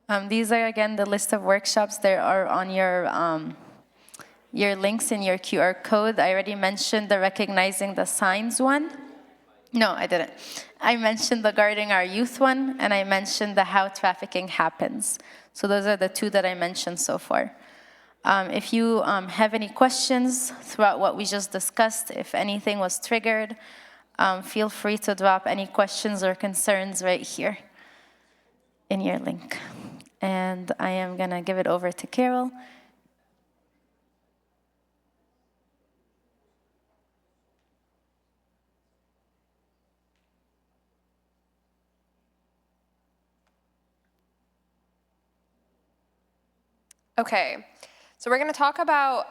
These are, again, the list of workshops that are on your links in your QR code. I already mentioned the Recognizing the Signs one. No, I didn't. I mentioned the Guarding Our Youth one, and I mentioned the How Trafficking Happens. So those are the two that I mentioned so far. If you have any questions throughout what we just discussed, if anything was triggered, feel free to drop any questions or concerns right here in your link. And I am going to give it over to Carol. Okay, so we're going to talk about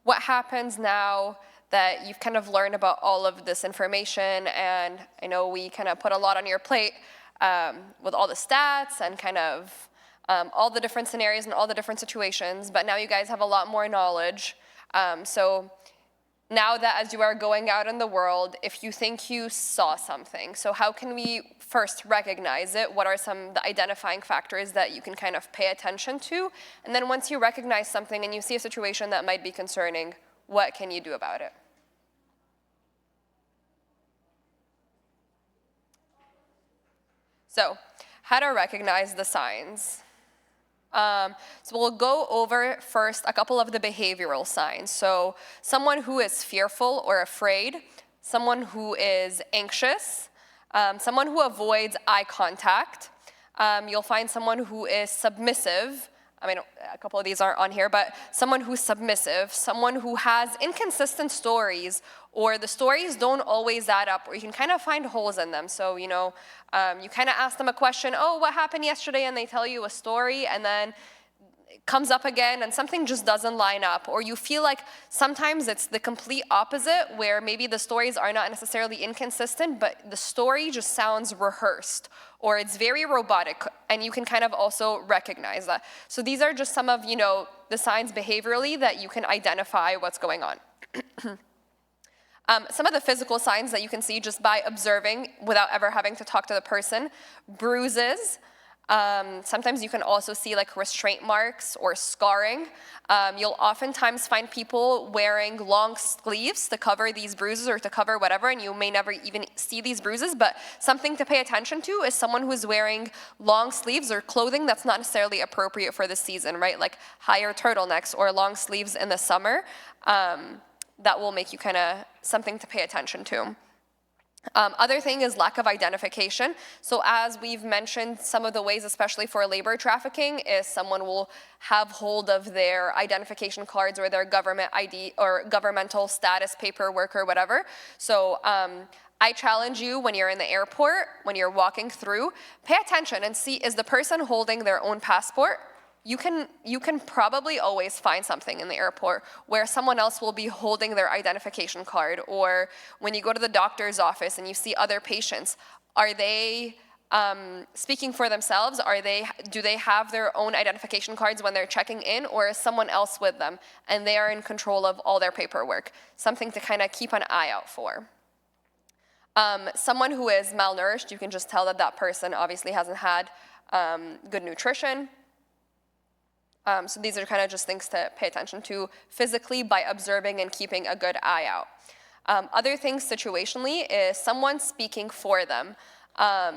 what happens now that you've kind of learned about all of this information, and I know we kind of put a lot on your plate with all the stats and kind of all the different scenarios and all the different situations, but now you guys have a lot more knowledge. So now that as you are going out in the world, if you think you saw something, so how can we first recognize it? What are some of the identifying factors that you can kind of pay attention to? And then once you recognize something and you see a situation that might be concerning, what can you do about it? So, how to recognize the signs. So we'll go over first a couple of the behavioral signs. So someone who is fearful or afraid, someone who is anxious, someone who avoids eye contact. You'll find someone who is submissive. I mean, a couple of these aren't on here, but someone who's submissive, someone who has inconsistent stories, or the stories don't always add up, or you can kind of find holes in them. So, you know, you kind of ask them a question, oh, what happened yesterday? And they tell you a story, and then it comes up again, and something just doesn't line up. Or you feel like sometimes it's the complete opposite, where maybe the stories are not necessarily inconsistent, but the story just sounds rehearsed, or it's very robotic, and you can kind of also recognize that. So these are just some of, you know, the signs behaviorally that you can identify what's going on. Some of the physical signs that you can see just by observing without ever having to talk to the person: bruises. Sometimes you can also see like restraint marks or scarring. You'll oftentimes find people wearing long sleeves to cover these bruises or to cover whatever, and you may never even see these bruises, but something to pay attention to is someone who's wearing long sleeves or clothing that's not necessarily appropriate for the season, right? Like higher turtlenecks or long sleeves in the summer. That will make you kind of something to pay attention to. Other thing is lack of identification. So as we've mentioned, some of the ways, especially for labor trafficking, is someone will have hold of their identification cards or their government ID or governmental status paperwork or whatever. So I challenge you, when you're in the airport, when you're walking through, pay attention and see, is the person holding their own passport? You can probably always find something in the airport where someone else will be holding their identification card. Or when you go to the doctor's office and you see other patients, are they speaking for themselves? Do they have their own identification cards when they're checking in, or is someone else with them and they are in control of all their paperwork? Something to kind of keep an eye out for. Someone who is malnourished, you can just tell that that person obviously hasn't had good nutrition. So these are kind of just things to pay attention to physically by observing and keeping a good eye out. Other things situationally is someone speaking for them.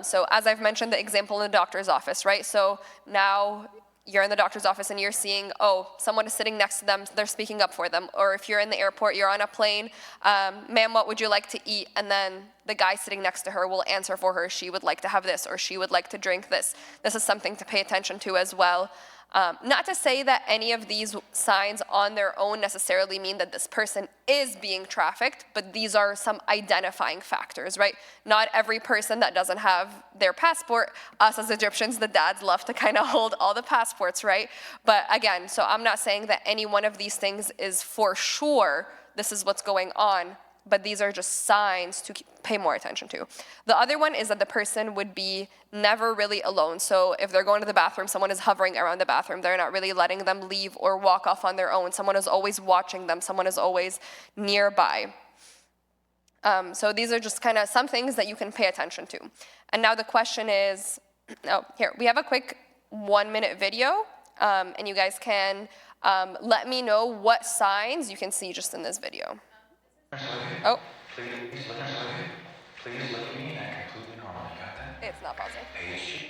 So as I've mentioned, the example in the doctor's office, right? So now you're in the doctor's office and you're seeing, oh, someone is sitting next to them, they're speaking up for them. Or if you're in the airport, you're on a plane, ma'am, what would you like to eat? And then the guy sitting next to her will answer for her, she would like to have this, or she would like to drink this. This is something to pay attention to as well. Not to say that any of these signs on their own necessarily mean that this person is being trafficked, but these are some identifying factors, right? Not every person that doesn't have their passport, us as Egyptians, the dads love to kind of hold all the passports, right? But again, so I'm not saying that any one of these things is for sure this is what's going on, but these are just signs to pay more attention to. The other one is that the person would be never really alone. So if they're going to the bathroom, someone is hovering around the bathroom. They're not really letting them leave or walk off on their own. Someone is always watching them. Someone is always nearby. So these are just kind of some things that you can pay attention to. And now the question is, oh, here, we have a quick 1-minute video, and you guys can let me know what signs you can see just in this video. Oh. Please look at me. Please look at me and act completely normal. You got that? It's not pausing. Page.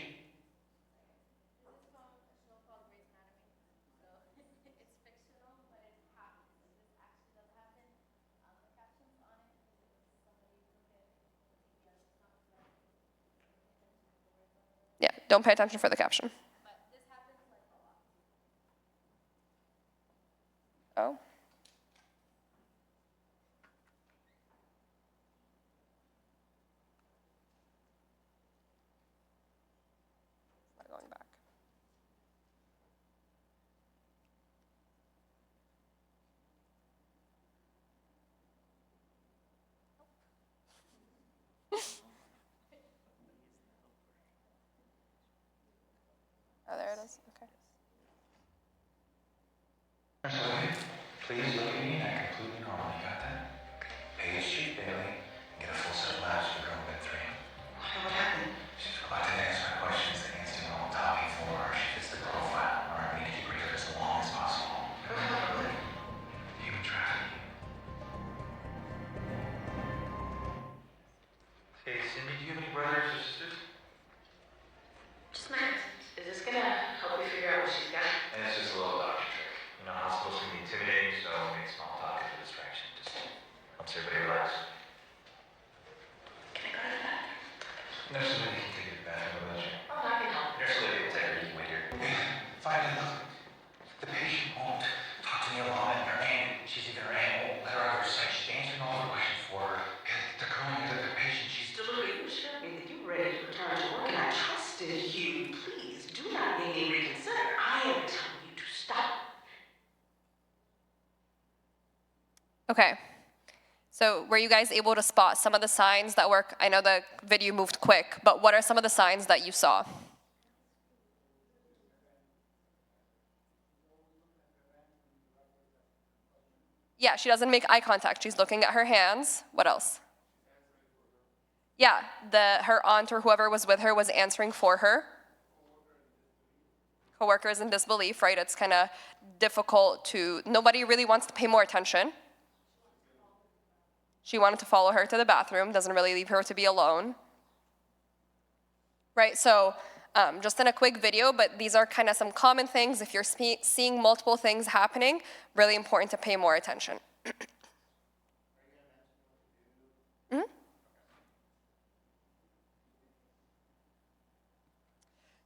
Yeah, don't pay attention for the caption. Oh. Not going back. Oh, there it is. Okay. Please look at me and act completely normal. You got that? Page Street Bailey. Get a full set of labs for girl bed 3. What happened? She's reluctant to answer my questions. The instant normal topic for her. She fits the profile. Alright, we need to keep her here as long as possible. Human trafficking. Hey, Cindy, do you have any brothers or sisters? Just my Is this gonna help you figure out what she's got? And it's just a little doctor trick. You know, hospitals can be intimidating, so make small talk as a distraction. Just helps everybody relax. Can I go to the bathroom? Nurse lady can take you to the bathroom without you. Oh, I can help. Nurse lady will take her. You can wait here. Finally, look. The patient won't talk to me alone. And her aunt, she's either her aunt won't let her out of her sight. She's answering all the questions for her. They're calling her the patient. She's Delivery, you assured me that you were ready to return to work, and I trusted you. Please do not make me reconsider. I am telling you to stop. Okay. So were you guys able to spot some of the signs that work? I know the video moved quick, but what are some of the signs that you saw? Yeah, she doesn't make eye contact. She's looking at her hands. What else? Yeah, her aunt or whoever was with her was answering for her. Coworkers in disbelief, right? It's kind of difficult to, nobody really wants to pay more attention. She wanted to follow her to the bathroom, doesn't really leave her to be alone. Right, so just in a quick video, but these are kind of some common things. If you're seeing multiple things happening, really important to pay more attention.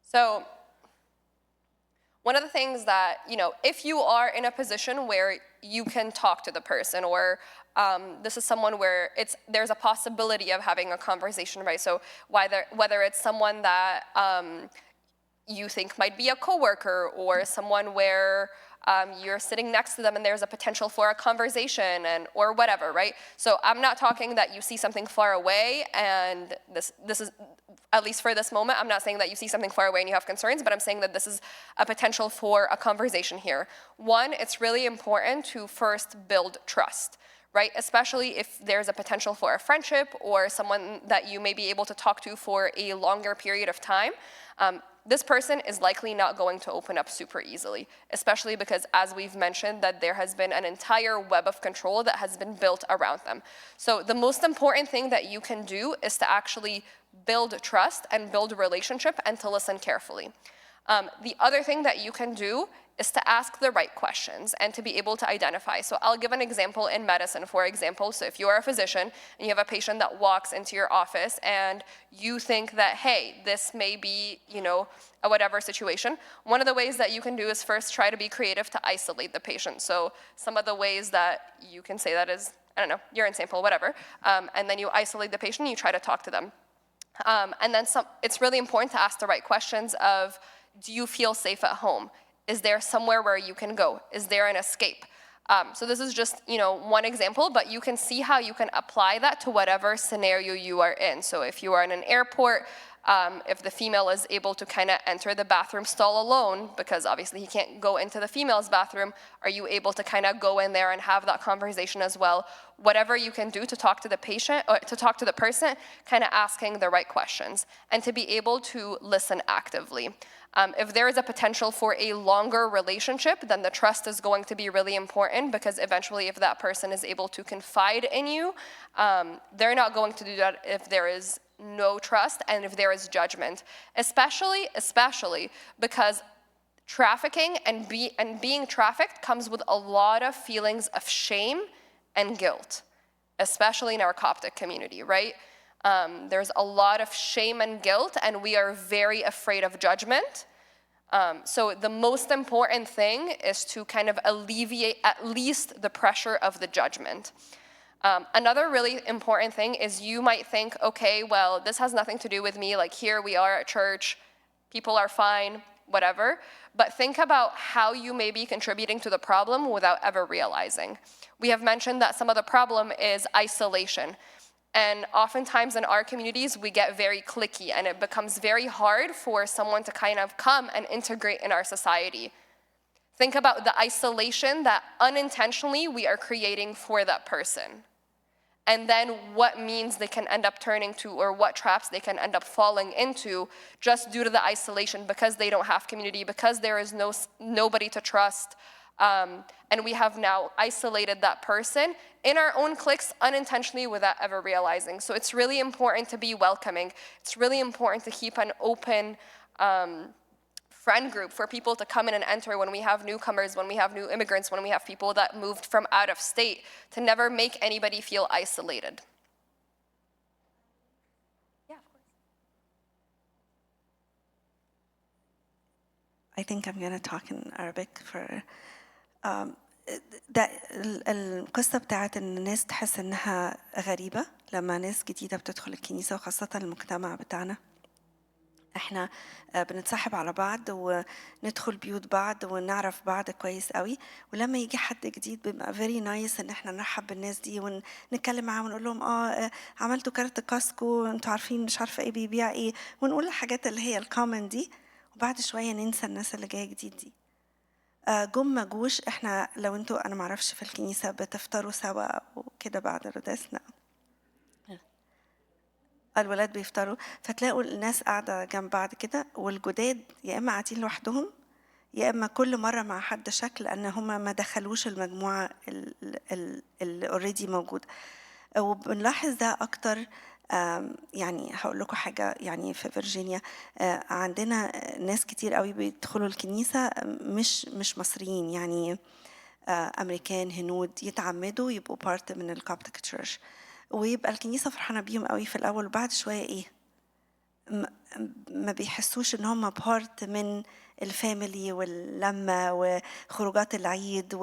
So one of the things that, if you are in a position where you can talk to the person, or this is someone where there's a possibility of having a conversation, right? So whether it's someone that you think might be a coworker, or someone where you're sitting next to them and there's a potential for a conversation, or whatever, right? So I'm not talking that you see something far away, and this is, at least for this moment, I'm not saying that you see something far away and you have concerns, but I'm saying that this is a potential for a conversation here. One, it's really important to first build trust, right? Especially if there's a potential for a friendship or someone that you may be able to talk to for a longer period of time. This person is likely not going to open up super easily, especially because, as we've mentioned, that there has been an entire web of control that has been built around them. So the most important thing that you can do is to actually build trust and build a relationship, and to listen carefully. The other thing that you can do is to ask the right questions and to be able to identify. So I'll give an example in medicine, for example. So if you are a physician and you have a patient that walks into your office and you think that, hey, this may be, a whatever situation, one of the ways that you can do is first try to be creative to isolate the patient. So some of the ways that you can say that is, I don't know, urine sample, whatever, and then you isolate the patient and you try to talk to them. And then it's really important to ask the right questions of, do you feel safe at home? Is there somewhere where you can go? Is there an escape? So this is just, one example, but you can see how you can apply that to whatever scenario you are in. So if you are in an airport, If the female is able to kind of enter the bathroom stall alone, because obviously he can't go into the female's bathroom, are you able to kind of go in there and have that conversation as well? Whatever you can do to talk to the patient, or to talk to the person, kind of asking the right questions, and to be able to listen actively. If there is a potential for a longer relationship, then the trust is going to be really important, because eventually if that person is able to confide in you, they're not going to do that if there is no trust and if there is judgment, especially because trafficking and being trafficked comes with a lot of feelings of shame and guilt, especially in our Coptic community, right? There's a lot of shame and guilt, and we are very afraid of judgment. So the most important thing is to kind of alleviate at least the pressure of the judgment. Another really important thing is you might think, okay, well, this has nothing to do with me, like here we are at church, people are fine, whatever, but think about how you may be contributing to the problem without ever realizing. We have mentioned that some of the problem is isolation. And oftentimes in our communities, we get very cliquey, and it becomes very hard for someone to kind of come and integrate in our society. Think about the isolation that unintentionally we are creating for that person. And then what means they can end up turning to, or what traps they can end up falling into just due to the isolation, because they don't have community, because there is nobody to trust. And we have now isolated that person in our own cliques unintentionally without ever realizing. So it's really important to be welcoming. It's really important to keep an open friend group for people to come in and enter when we have newcomers, when we have new immigrants, when we have people that moved from out of state, to never make anybody feel isolated. Yeah, of course. I think I'm going to talk in Arabic for ده القصة بتاعت إن الناس تحس إنها غريبة لما ناس جديدة بتدخل الكنيسة، وخاصة المجتمع بتاعنا. احنا بنتصاحب على بعض وندخل بيوت بعض ونعرف بعض كويس قوي، ولما يجي حد جديد بيبقى very nice ان احنا نرحب بالناس دي ونتكلم معاهم ونقول لهم عملتوا كارت كاسكو، انتوا عارفين مش عارفه ايه بيبيع ايه، ونقول الحاجات اللي هي الكومن دي، وبعد شويه ننسى الناس اللي جايه جديد دي. جم ما جوش، احنا لو انتوا انا معرفش في الكنيسه بتفطروا سوا وكده بعد القداس، الولاد بيفطروا، فتلاقوا الناس قاعدة جنب بعض كده، والجداد يا إما قاعدين لوحدهم يا إما كل مرة مع حد شكل، لأن هما ما دخلوش المجموعة اللي اوريدي موجودة. وبنلاحظ ده أكتر. يعني هقول لكم حاجة، يعني في فيرجينيا عندنا ناس كتير قوي بيدخلوا الكنيسة مش مصريين، يعني أمريكان هنود يتعمدوا يبقوا بارت من الكابتيك تشيرش، ويبقى الكنيسة فرحانة بيهم قوي في الأول، وبعد شوية إيه ما بيحسوش إن هم بارت من الفاميلي واللمة وخروجات العيد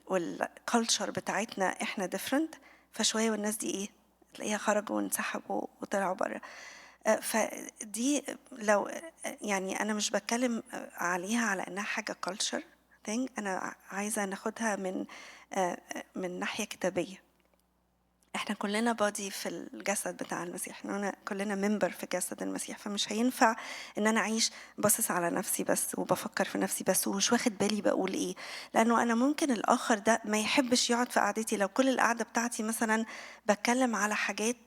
والكالتشر بتاعتنا إحنا different. فشوية والناس دي إيه تلاقيها خرجوا وانسحبوا وطلعوا برا. فدي لو يعني أنا مش بتكلم عليها على إنها حاجة culture thing، أنا عايزة ناخدها من ناحية كتابية. احنا كلنا بادي في الجسد بتاع المسيح، احنا كلنا ممبر في جسد المسيح، فمش هينفع ان انا اعيش باصص على نفسي بس وبفكر في نفسي بس ومش واخد بالي بقول ايه، لانه انا ممكن الاخر ده ما يحبش يقعد في قعدتي. لو كل القعدة بتاعتي مثلا بتكلم على حاجات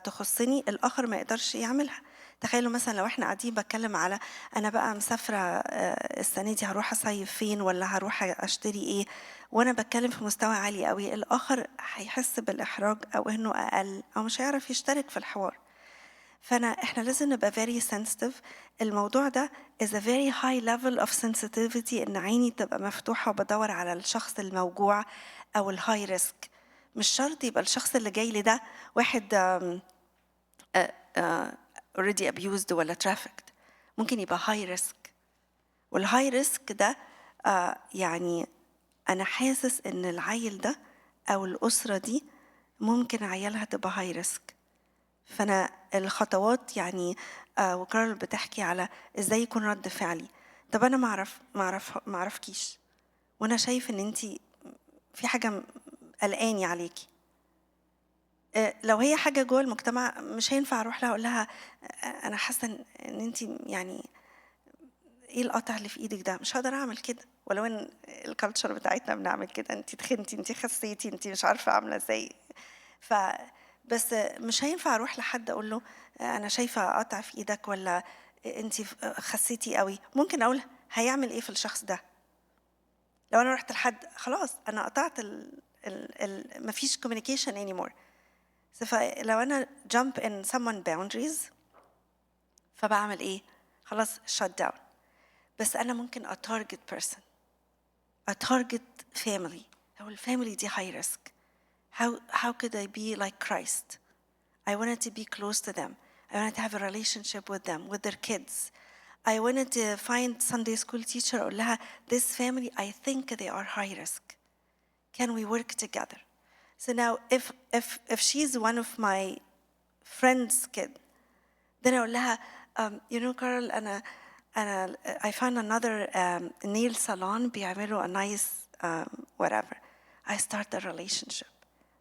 تخصني، الاخر ما يقدرش يعملها. تخيلوا مثلا لو احنا قاعدين بتكلم على انا بقى مسافرة السنة دي هروح اصيف فين ولا هروح اشتري ايه، وانا بتكلم في مستوى عالي قوي، الاخر هيحس بالاحراج او انه اقل او مش هيعرف يشترك في الحوار. احنا لازم نبقى very sensitive. الموضوع ده is a very high level of sensitivity، ان عيني تبقى مفتوحة وبدور على الشخص الموجوع او الهاي ريسك. مش شرط يبقى الشخص اللي جاي لي ده واحد already abused ولا trafficked، ممكن يبقى high risk. والهاي ريسك ده يعني أنا حاسس إن العيل ده أو الأسرة دي ممكن عيالها تبقى هاي ريسك. فأنا الخطوات يعني وكارل بتحكي على إزاي يكون رد فعلي. طب أنا ما أعرفكيش، وأنا شايف إن أنتي في حاجة قلقاني عليكي، لو هي حاجة جوه المجتمع مش هينفع أروح لها أقول لها أنا حاسة إن أنتِ يعني إيه القطع اللي في إيدِك ده؟ مش هاقدر أعمل كده، ولو إن الculture بتاعتنا بنعمل كده، أنتِ تخنتِ، أنتِ خسيتِ، أنتِ مش عارفة عاملة إزاي. بس مش هينفع أروح لحد أقول له أنا شايفة قطع في إيدك والّا أنتِ خسيتِ أوي، ممكن أقول هيعمل إيه في الشخص ده؟ لو أنا رُحت لحد خلاص أنا قطعت ما فيش communication anymore. فلو أنا jump in someone boundaries فباعمل إيه؟ خلاص shut down. بس أنا ممكن target person, target family. لو الfamily دي high risk, how could I be like Christ? I wanted to be close to them. I wanted to have a relationship with them, with their kids. I wanted to find Sunday school teacher أقول لها this family I think they are high risk. Can we work together? So now if she's one of my friends' kid, then أقول لها you know Carl أنا I found another nail salon بيعملوا a nice whatever. I start a relationship.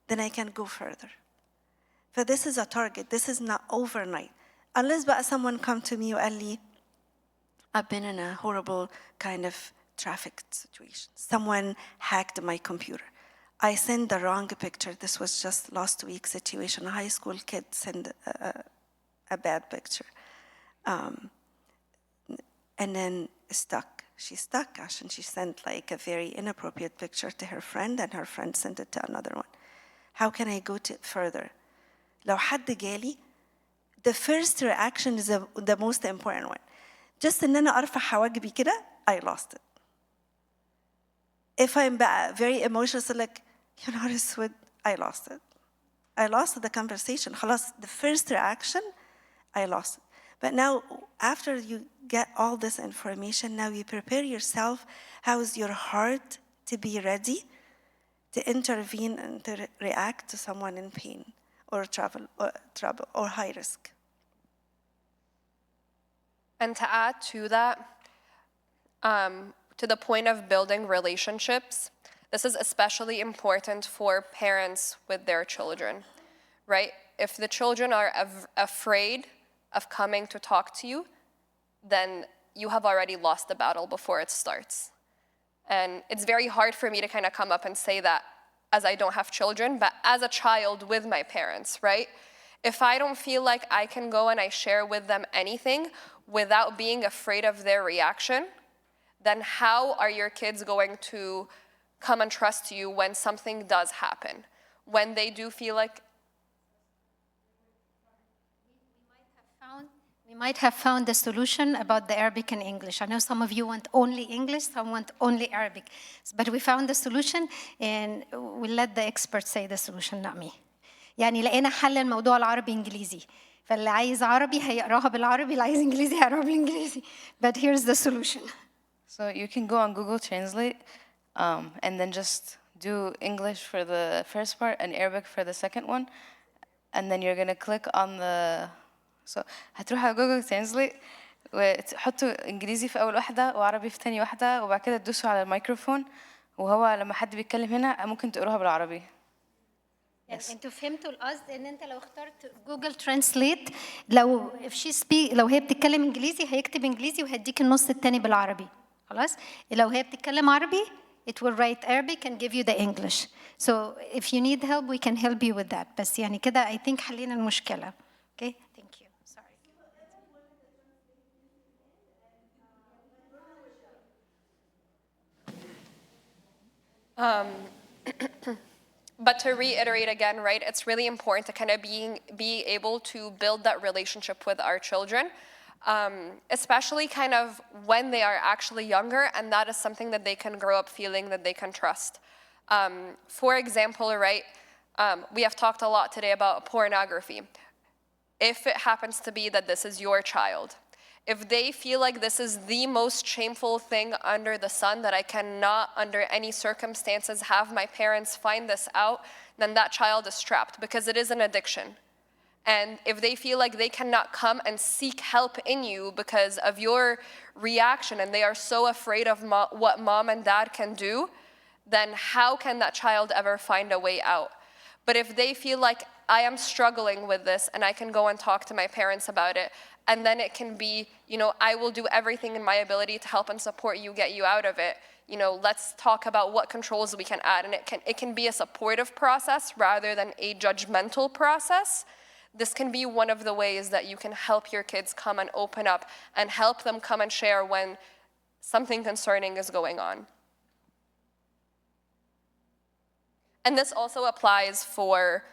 Then I can go further. So this is a target. This is not overnight. Unless بقى someone come to me وقال لي I've been in a horrible kind of traffic situation. Someone hacked my computer. I sent the wrong picture. This was just last week's situation. A high school kid sent a bad picture. And then stuck. She stuck عشان she sent like a very inappropriate picture to her friend and her friend sent it to another one. How can I go further? لو حد جالي, the first reaction is the most important one. Just إن أنا أرفع حواجبي كده, I lost it. If I'm بقى very emotional, like, يا نهار أسود, I lost it. I lost the conversation. خلاص, the first reaction, I lost it. But now, after you get all this information, now you prepare yourself. How is your heart to be ready to intervene and to react to someone in pain or trouble or high risk? And to add to that, to the point of building relationships, this is especially important for parents with their children, right? If the children are afraid of coming to talk to you, then you have already lost the battle before it starts. And it's very hard for me to kind of come up and say that as I don't have children, but as a child with my parents, right? If I don't feel like I can go and I share with them anything without being afraid of their reaction, then how are your kids going to come and trust you when something does happen? When they do feel like we might have found the solution about the Arabic and English. I know some of you want only English, some want only Arabic. But we found the solution and we'll let the experts say the solution, not me. يعني لقينا حل الموضوع العربي إنجليزي. فاللي عايز عربي هيقراها بالعربي, اللي عايز إنجليزي هيقراها بالإنجليزي. But here's the solution. So you can go on Google Translate and then just do English for the first part and Arabic for the second one. And then you're going to click on the... So هتروح على جوجل ترانسليت وتحطوا انجليزي في اول واحده وعربي في تاني واحده وبعد كده تدوسوا على الميكروفون وهو لما حد بيتكلم هنا ممكن تقروها بالعربي. يعني انتوا فهمتوا القصد ان انت لو اخترت جوجل ترانسليت لو لو هي بتتكلم انجليزي هيكتب انجليزي وهيديك النص التاني بالعربي. خلاص؟ لو هي بتتكلم عربي it will write Arabic and give you the English. So if you need help we can help you with that. بس يعني كده I think حلينا المشكله. Okay? Thank you. But to reiterate again, right, it's really important to kind of be able to build that relationship with our children, especially kind of when they are actually younger, and that is something that they can grow up feeling that they can trust. For example, right, we have talked a lot today about pornography. If it happens to be that this is your child, if they feel like this is the most shameful thing under the sun, that I cannot under any circumstances have my parents find this out, then that child is trapped because it is an addiction. And if they feel like they cannot come and seek help in you because of your reaction and they are so afraid of what mom and dad can do, then how can that child ever find a way out? But if they feel like I am struggling with this and I can go and talk to my parents about it, and then it can be, I will do everything in my ability to help and support you, get you out of it. Let's talk about what controls we can add. And it can be a supportive process rather than a judgmental process. This can be one of the ways that you can help your kids come and open up and help them come and share when something concerning is going on. And this also applies for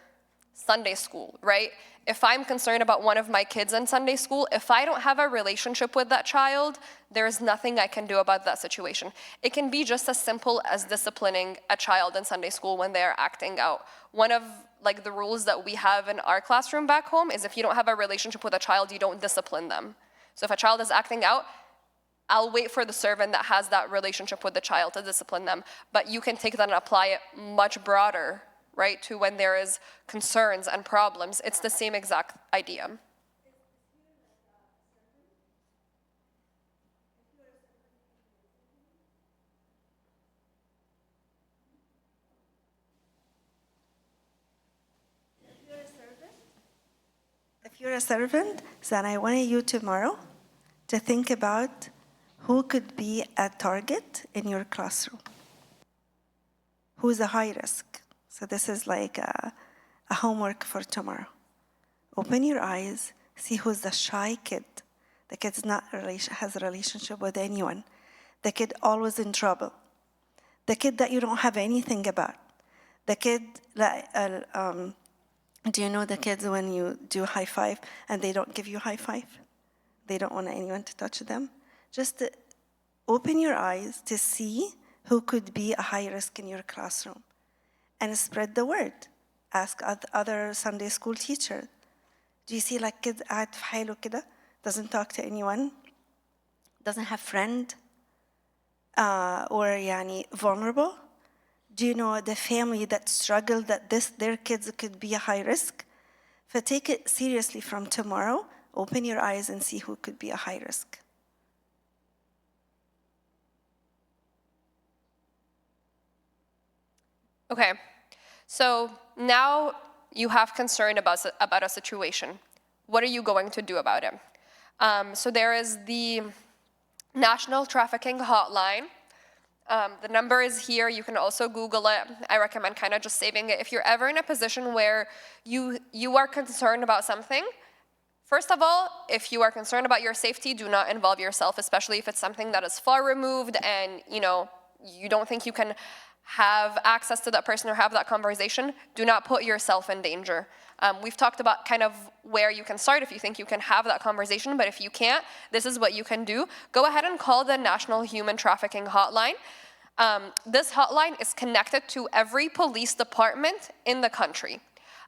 Sunday school, right? If I'm concerned about one of my kids in Sunday school, if I don't have a relationship with that child, there's nothing I can do about that situation. It can be just as simple as disciplining a child in Sunday school when they're acting out. One of the rules that we have in our classroom back home is if you don't have a relationship with a child, you don't discipline them. So if a child is acting out, I'll wait for the servant that has that relationship with the child to discipline them. But you can take that and apply it much broader, right, to when there is concerns and problems. It's the same exact idea. If you're a servant, then I want you tomorrow to think about who could be a target in your classroom. Who's a high risk? So this is like a homework for tomorrow. Open your eyes, see who's the shy kid. The kid's not has a relationship with anyone. The kid always in trouble. The kid that you don't have anything about. The kid that, do you know the kids when you do high five and they don't give you high five? They don't want anyone to touch them. Just open your eyes to see who could be a high risk in your classroom and spread the word. Ask other Sunday school teachers. Do you see like kid قاعد في حاله كده, doesn't talk to anyone, doesn't have friend, or يعني vulnerable? Do you know the family that struggled that their kids could be a high risk? So take it seriously from tomorrow. Open your eyes and see who could be a high risk. Okay, so now you have concern about a situation. What are you going to do about it? So there is the National Trafficking Hotline. The number is here. You can also Google it. I recommend kind of just saving it. If you're ever in a position where you are concerned about something, first of all, if you are concerned about your safety, do not involve yourself, especially if it's something that is far removed and you don't think you can have access to that person or have that conversation. Do not put yourself in danger. We've talked about kind of where you can start if you think you can have that conversation, but if you can't, this is what you can do. Go ahead and call the National Human Trafficking Hotline. This hotline is connected to every police department in the country.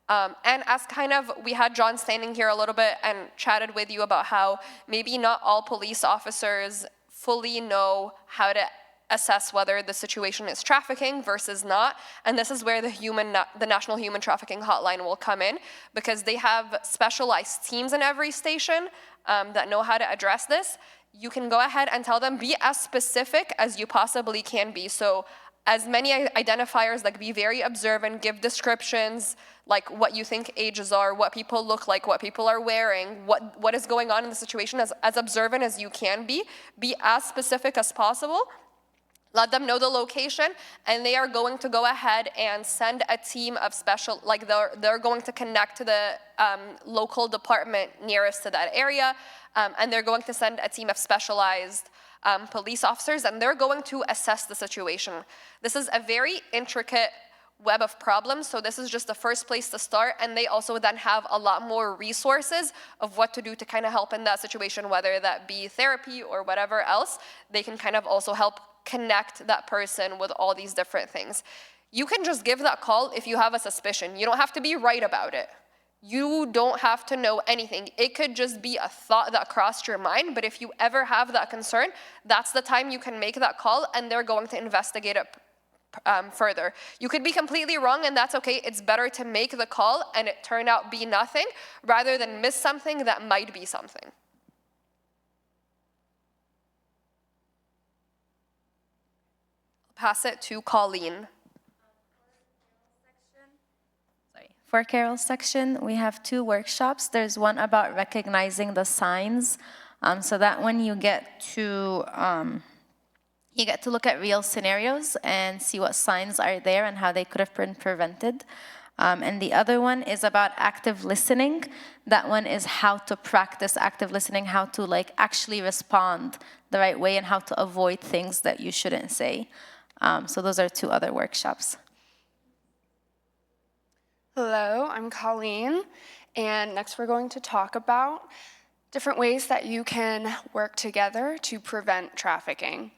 And as kind of, we had John standing here a little bit and chatted with you about how maybe not all police officers fully know how to assess whether the situation is trafficking versus not. And this is where the National Human Trafficking Hotline will come in, because they have specialized teams in every station that know how to address this. You can go ahead and tell them, be as specific as you possibly can be. So as many identifiers, like be very observant, give descriptions, like what you think ages are, what people look like, what people are wearing, what is going on in the situation, as observant as you can be as specific as possible. Let them know the location, and they are going to go ahead and send a team of special, like they're going to connect to the local department nearest to that area, and they're going to send a team of specialized police officers, and they're going to assess the situation. This is a very intricate web of problems, so this is just the first place to start, and they also then have a lot more resources of what to do to kind of help in that situation, whether that be therapy or whatever else. They can kind of also help connect that person with all these different things. You can just give that call if you have a suspicion. You don't have to be right about it. You don't have to know anything. It could just be a thought that crossed your mind, but if you ever have that concern, that's the time you can make that call, and they're going to investigate it further. You could be completely wrong, and that's okay. It's better to make the call and it turn out be nothing rather than miss something that might be something. Pass it to Colleen. Sorry. for Carol's section, we have 2 workshops. There's one about recognizing the signs. So that one you get to look at real scenarios and see what signs are there and how they could have been prevented. And the other one is about active listening. That one is how to practice active listening, how to like actually respond the right way and how to avoid things that you shouldn't say. So those are 2 other workshops. Hello, I'm Colleen, and next we're going to talk about different ways that you can work together to prevent trafficking.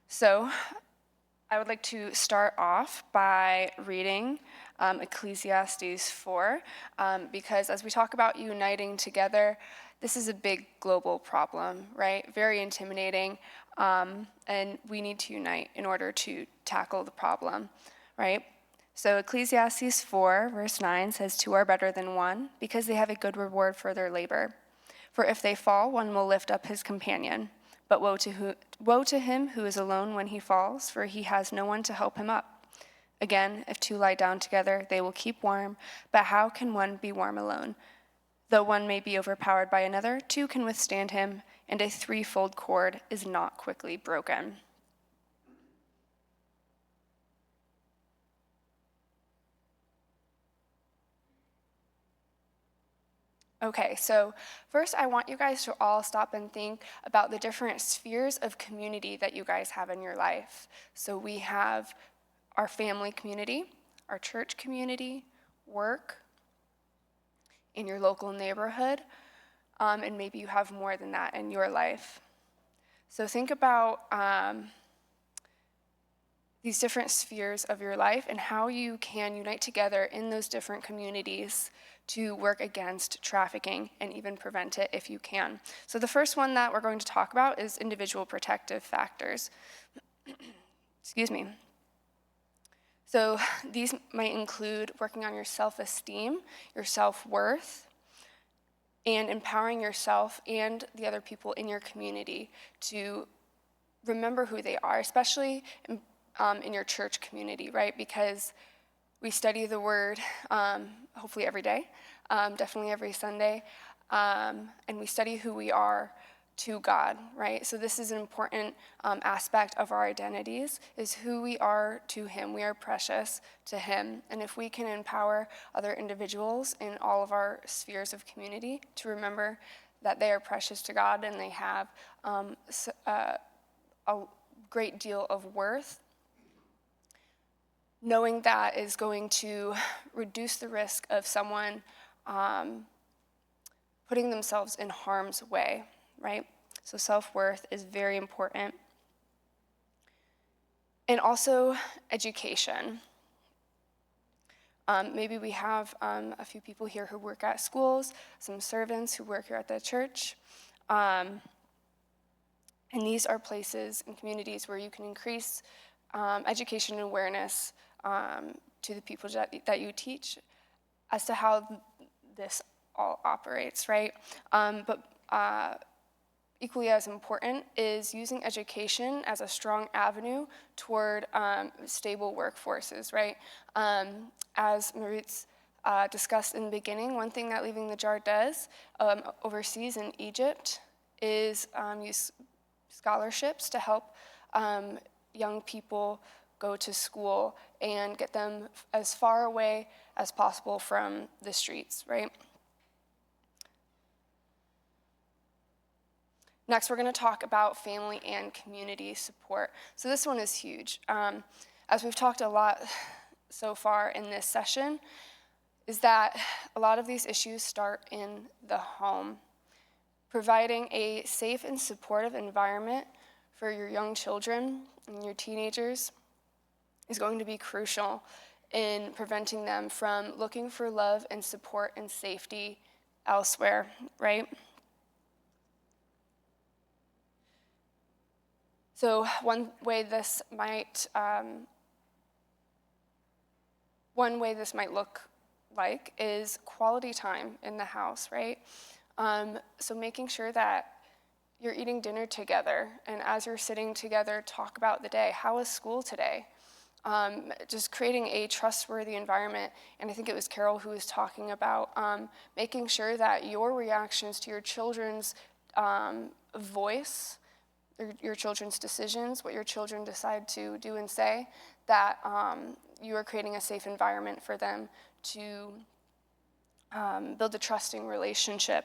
So I would like to start off by reading Ecclesiastes 4, because as we talk about uniting together, this is a big global problem, right? Very intimidating, and we need to unite in order to tackle the problem, right? So Ecclesiastes 4, verse 9 says, 2 are better than 1, because they have a good reward for their labor. For if they fall, one will lift up his companion. But woe to him who is alone when he falls, for he has no one to help him up. Again, if 2 lie down together, they will keep warm, but how can one be warm alone? Though one may be overpowered by another, 2 can withstand him, and a 3-fold cord is not quickly broken. Okay, so first I want you guys to all stop and think about the different spheres of community that you guys have in your life. So we have our family community, our church community, work, in your local neighborhood, and maybe you have more than that in your life. So think about these different spheres of your life and how you can unite together in those different communities to work against trafficking and even prevent it if you can. So the first one that we're going to talk about is individual protective factors. Excuse me. So these might include working on your self-esteem, your self-worth, and empowering yourself and the other people in your community to remember who they are, especially in your church community, right? Because we study the word hopefully every day, definitely every Sunday, and we study who we are to God, right? So this is an important aspect of our identities, is who we are to Him. We are precious to Him. And if we can empower other individuals in all of our spheres of community to remember that they are precious to God and they have a great deal of worth, knowing that is going to reduce the risk of someone putting themselves in harm's way, right? So self-worth is very important. And also education. Maybe we have a few people here who work at schools, some servants who work here at the church. And these are places and communities where you can increase education and awareness to the people that you teach as to how this all operates, right? But equally as important is using education as a strong avenue toward stable workforces, right? As Maritz discussed in the beginning, one thing that Leaving the Jar does overseas in Egypt is use scholarships to help young people go to school and get them as far away as possible from the streets, right? Next, we're going to talk about family and community support. So this one is huge. As we've talked a lot so far in this session, is that a lot of these issues start in the home. Providing a safe and supportive environment for your young children and your teenagers is going to be crucial in preventing them from looking for love and support and safety elsewhere, right? So one way this might look like is quality time in the house, right? So making sure that you're eating dinner together, and as you're sitting together, talk about the day. How was school today? just creating a trustworthy environment. And I think it was Carol who was talking about making sure that your reactions to your children's voice, your children's decisions, what your children decide to do and say, that you are creating a safe environment for them to build a trusting relationship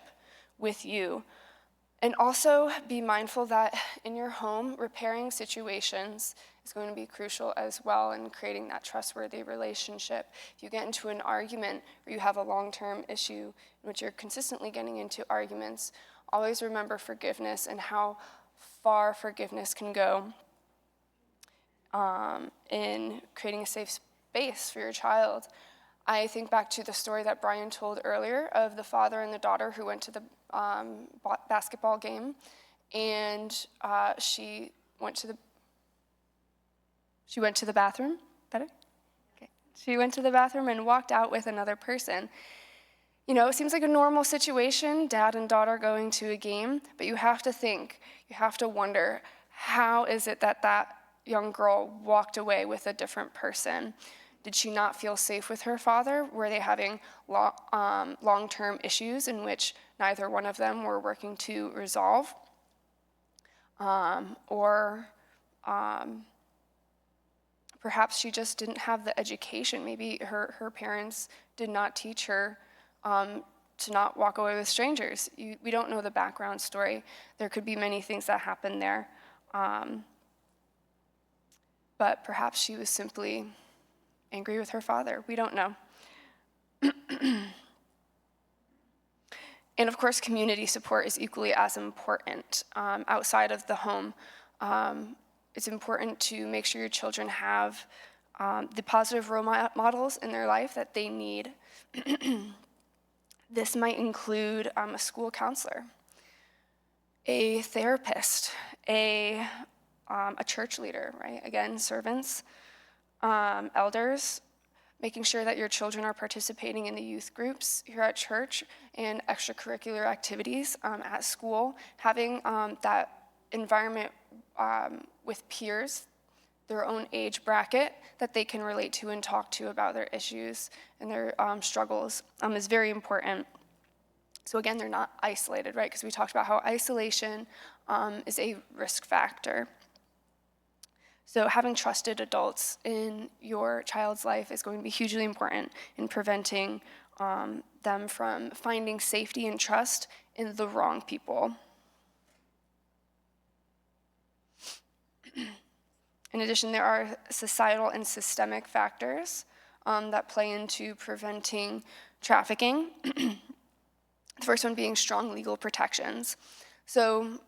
with you. And also be mindful that in your home, repairing situations is going to be crucial as well in creating that trustworthy relationship. If you get into an argument or you have a long-term issue in which you're consistently getting into arguments, always remember forgiveness and how far forgiveness can go in creating a safe space for your child. I think back to the story that Brian told earlier of the father and the daughter who went to the basketball game, and she went to the bathroom. Better? Okay. She went to the bathroom and walked out with another person. You know, it seems like a normal situation, dad and daughter going to a game, but you have to think, you have to wonder, how is it that that young girl walked away with a different person? Did she not feel safe with her father? Were they having long-term issues in which neither one of them were working to resolve? Perhaps she just didn't have the education. Maybe her parents did not teach her to not walk away with strangers. We don't know the background story. There could be many things that happened there. But perhaps she was simply angry with her father. We don't know. And of course, community support is equally as important outside of the home. It's important to make sure your children have the positive role models in their life that they need. This might include a school counselor, a therapist, a church leader, right? Again, servants, elders, making sure that your children are participating in the youth groups here at church and extracurricular activities at school, having that environment with peers, their own age bracket, that they can relate to and talk to about their issues and their struggles is very important. So again, they're not isolated, right? Because we talked about how isolation is a risk factor. So having trusted adults in your child's life is going to be hugely important in preventing them from finding safety and trust in the wrong people. In addition, there are societal and systemic factors that play into preventing trafficking. The first one being strong legal protections. So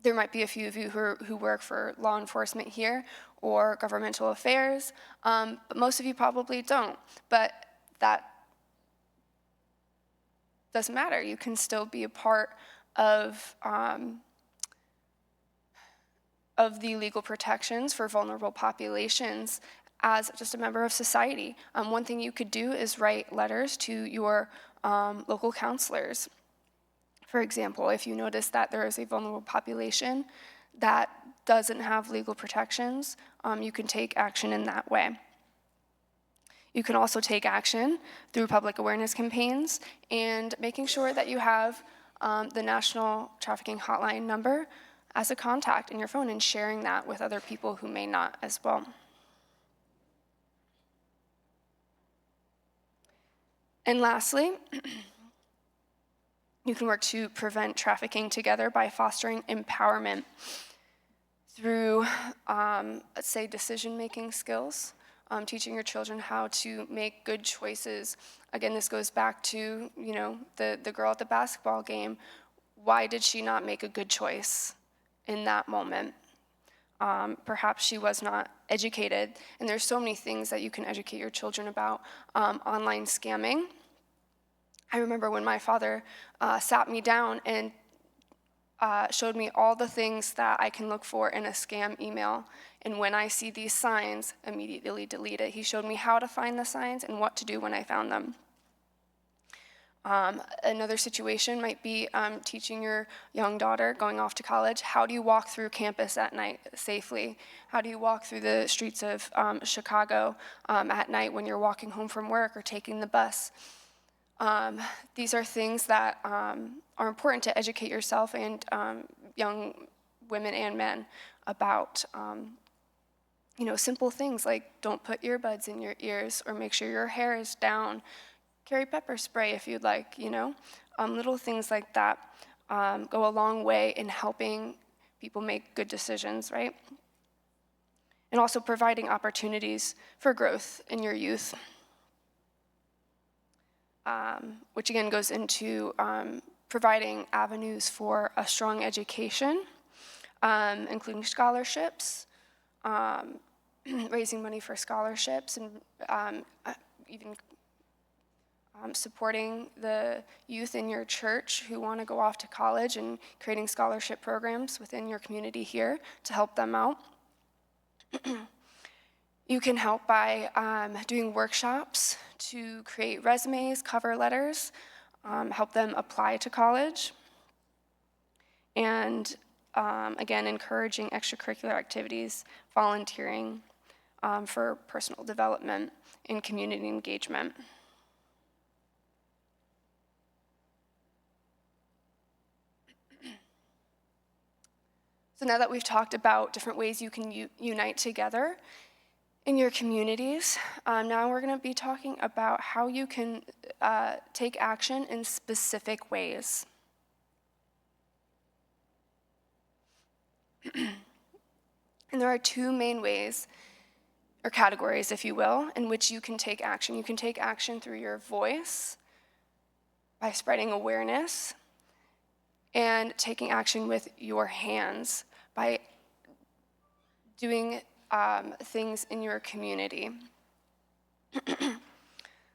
there might be a few of you who work for law enforcement here or governmental affairs, but most of you probably don't. But that doesn't matter. You can still be a part of the legal protections for vulnerable populations as just a member of society. One thing you could do is write letters to your local counselors. For example, if you notice that there is a vulnerable population that doesn't have legal protections, you can take action in that way. You can also take action through public awareness campaigns and making sure that you have the National Trafficking Hotline number as a contact in your phone and sharing that with other people who may not as well. And lastly, you can work to prevent trafficking together by fostering empowerment through, let's say, decision-making skills, teaching your children how to make good choices. Again, this goes back to, the girl at the basketball game. Why did she not make a good choice in that moment? Perhaps she was not educated, and there's so many things that you can educate your children about. Online scamming. I remember when my father sat me down and showed me all the things that I can look for in a scam email, and when I see these signs, immediately delete it. He showed me how to find the signs and what to do when I found them. Another situation might be teaching your young daughter going off to college. How do you walk through campus at night safely? How do you walk through the streets of Chicago at night when you're walking home from work or taking the bus? These are things that are important to educate yourself and young women and men about, simple things like don't put earbuds in your ears or make sure your hair is down. Carry pepper spray if you'd like, Little things like that go a long way in helping people make good decisions, right? And also providing opportunities for growth in your youth, which again goes into providing avenues for a strong education, including scholarships, raising money for scholarships, and even supporting the youth in your church who want to go off to college and creating scholarship programs within your community here to help them out. You can help by doing workshops to create resumes, cover letters, help them apply to college, and again, encouraging extracurricular activities, volunteering for personal development and community engagement. So now that we've talked about different ways you can unite together in your communities, now we're going to be talking about how you can take action in specific ways. And there are two main ways, or categories, if you will, in which you can take action. You can take action through your voice, by spreading awareness, and taking action with your hands by doing things in your community.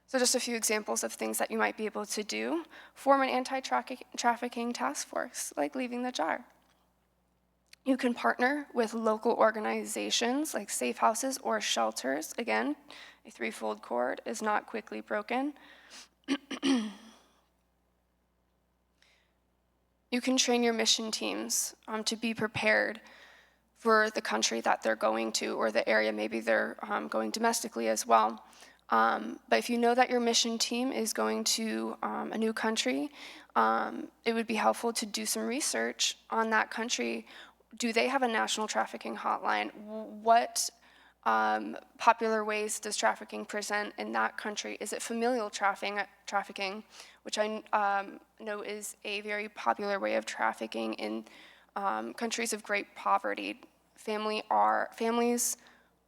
So just a few examples of things that you might be able to do. Form an anti-trafficking task force, like Leaving the Jar. You can partner with local organizations like safe houses or shelters. Again, a threefold cord is not quickly broken. You can train your mission teams to be prepared for the country that they're going to, or the area maybe they're going domestically as well. But if you know that your mission team is going to a new country, it would be helpful to do some research on that country. Do they have a national trafficking hotline? What popular ways does trafficking present in that country? Is it familial trafficking, which I know is a very popular way of trafficking in countries of great poverty? Families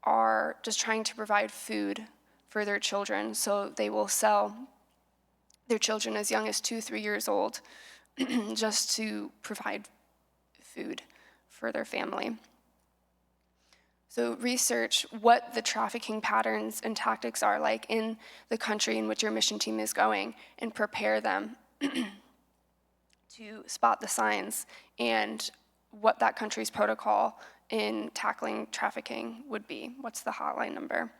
are just trying to provide food for their children, so they will sell their children as young as 2-3 years old just to provide food for their family. So research what the trafficking patterns and tactics are like in the country in which your mission team is going, and prepare them to spot the signs and what that country's protocol in tackling trafficking would be. What's the hotline number?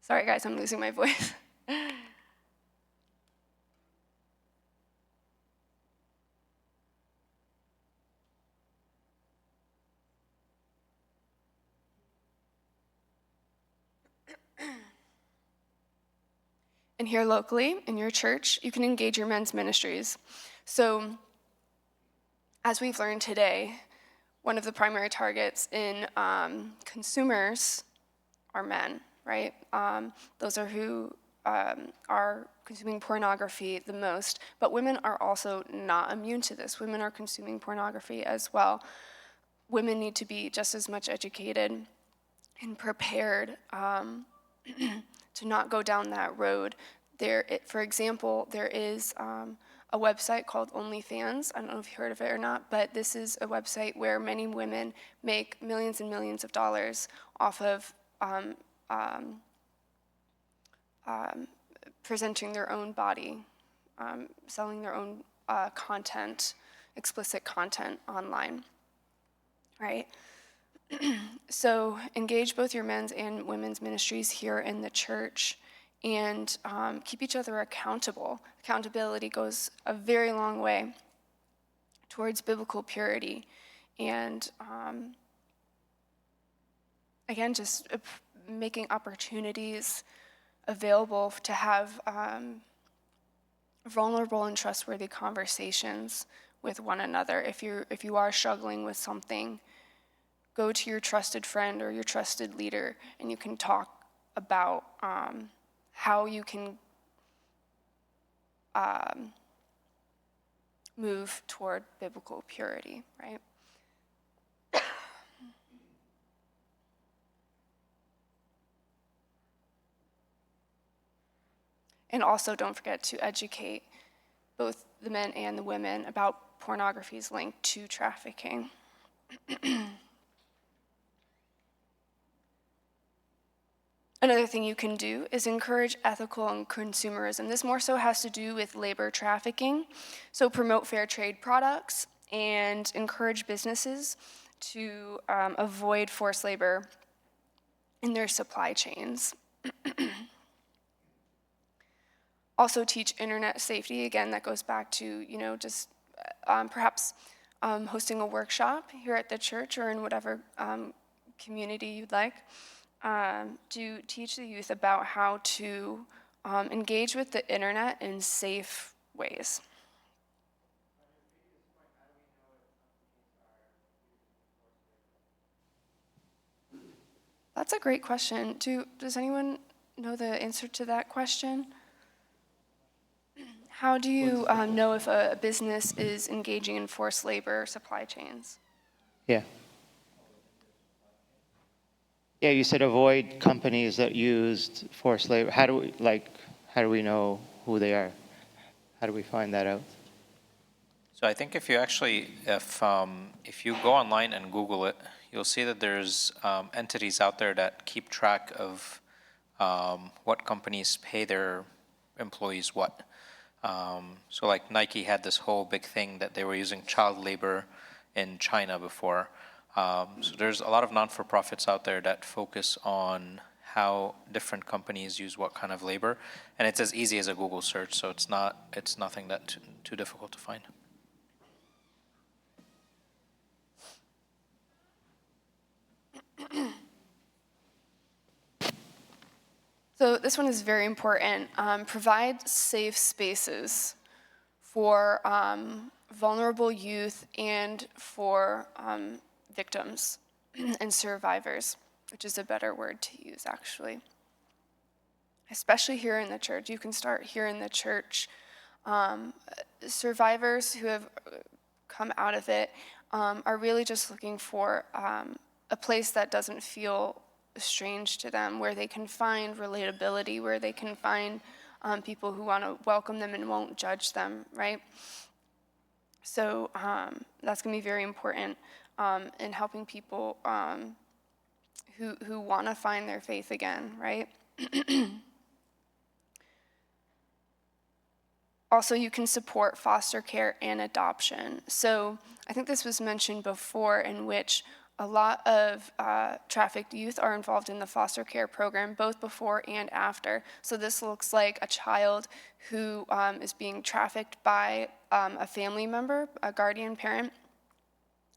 Sorry guys, I'm losing my voice. And here locally, in your church, you can engage your men's ministries. So, as we've learned today, one of the primary targets in consumers are men, right? Those are who are consuming pornography the most, but women are also not immune to this. Women are consuming pornography as well. Women need to be just as much educated and prepared to not go down that road. For example, there is a website called OnlyFans. I don't know if you heard of it or not, but this is a website where many women make millions and millions of dollars off of presenting their own body, selling their own content, explicit content online, right? So engage both your men's and women's ministries here in the church, and keep each other accountable. Accountability goes a very long way towards biblical purity. And again, just making opportunities available to have vulnerable and trustworthy conversations with one another. If you are struggling with something, go to your trusted friend or your trusted leader, and you can talk about how you can move toward biblical purity, right? And also don't forget to educate both the men and the women about pornography's link to trafficking. Another thing you can do is encourage ethical and consumerism. This more so has to do with labor trafficking. So promote fair trade products and encourage businesses to avoid forced labor in their supply chains. Also teach internet safety. Again, that goes back to, just perhaps hosting a workshop here at the church or in whatever community you'd like, to teach the youth about how to engage with the internet in safe ways. That's a great question. Does anyone know the answer to that question? How do you know if a business is engaging in forced labor supply chains? Yeah. Yeah, you said avoid companies that used forced labor. How do we know who they are? How do we find that out? So I think if you go online and Google it, you'll see that there's entities out there that keep track of what companies pay their employees what. So like Nike had this whole big thing that they were using child labor in China before. So there's a lot of non-for-profits out there that focus on how different companies use what kind of labor, and it's as easy as a Google search, so it's nothing that too difficult to find. So this one is very important. Provide safe spaces for vulnerable youth and for victims and survivors, which is a better word to use, actually. Especially here in the church. You can start here in the church. Survivors who have come out of it are really just looking for a place that doesn't feel strange to them, where they can find relatability, where they can find people who want to welcome them and won't judge them, right? So that's going to be very important in helping people who want to find their faith again, right? Also, you can support foster care and adoption. So I think this was mentioned before, in which a lot of trafficked youth are involved in the foster care program, both before and after. So this looks like a child who is being trafficked by a family member, a guardian parent,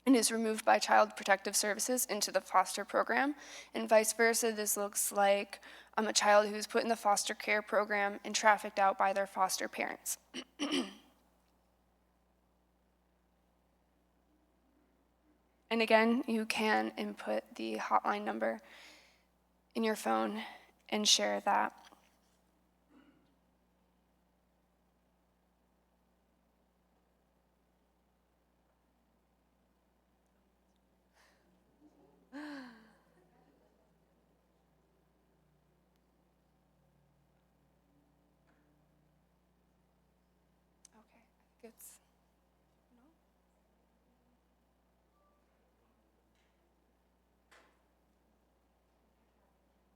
and is removed by Child Protective Services into the foster program. And vice versa, this looks like a child who's put in the foster care program and trafficked out by their foster parents. And again, you can input the hotline number in your phone and share that.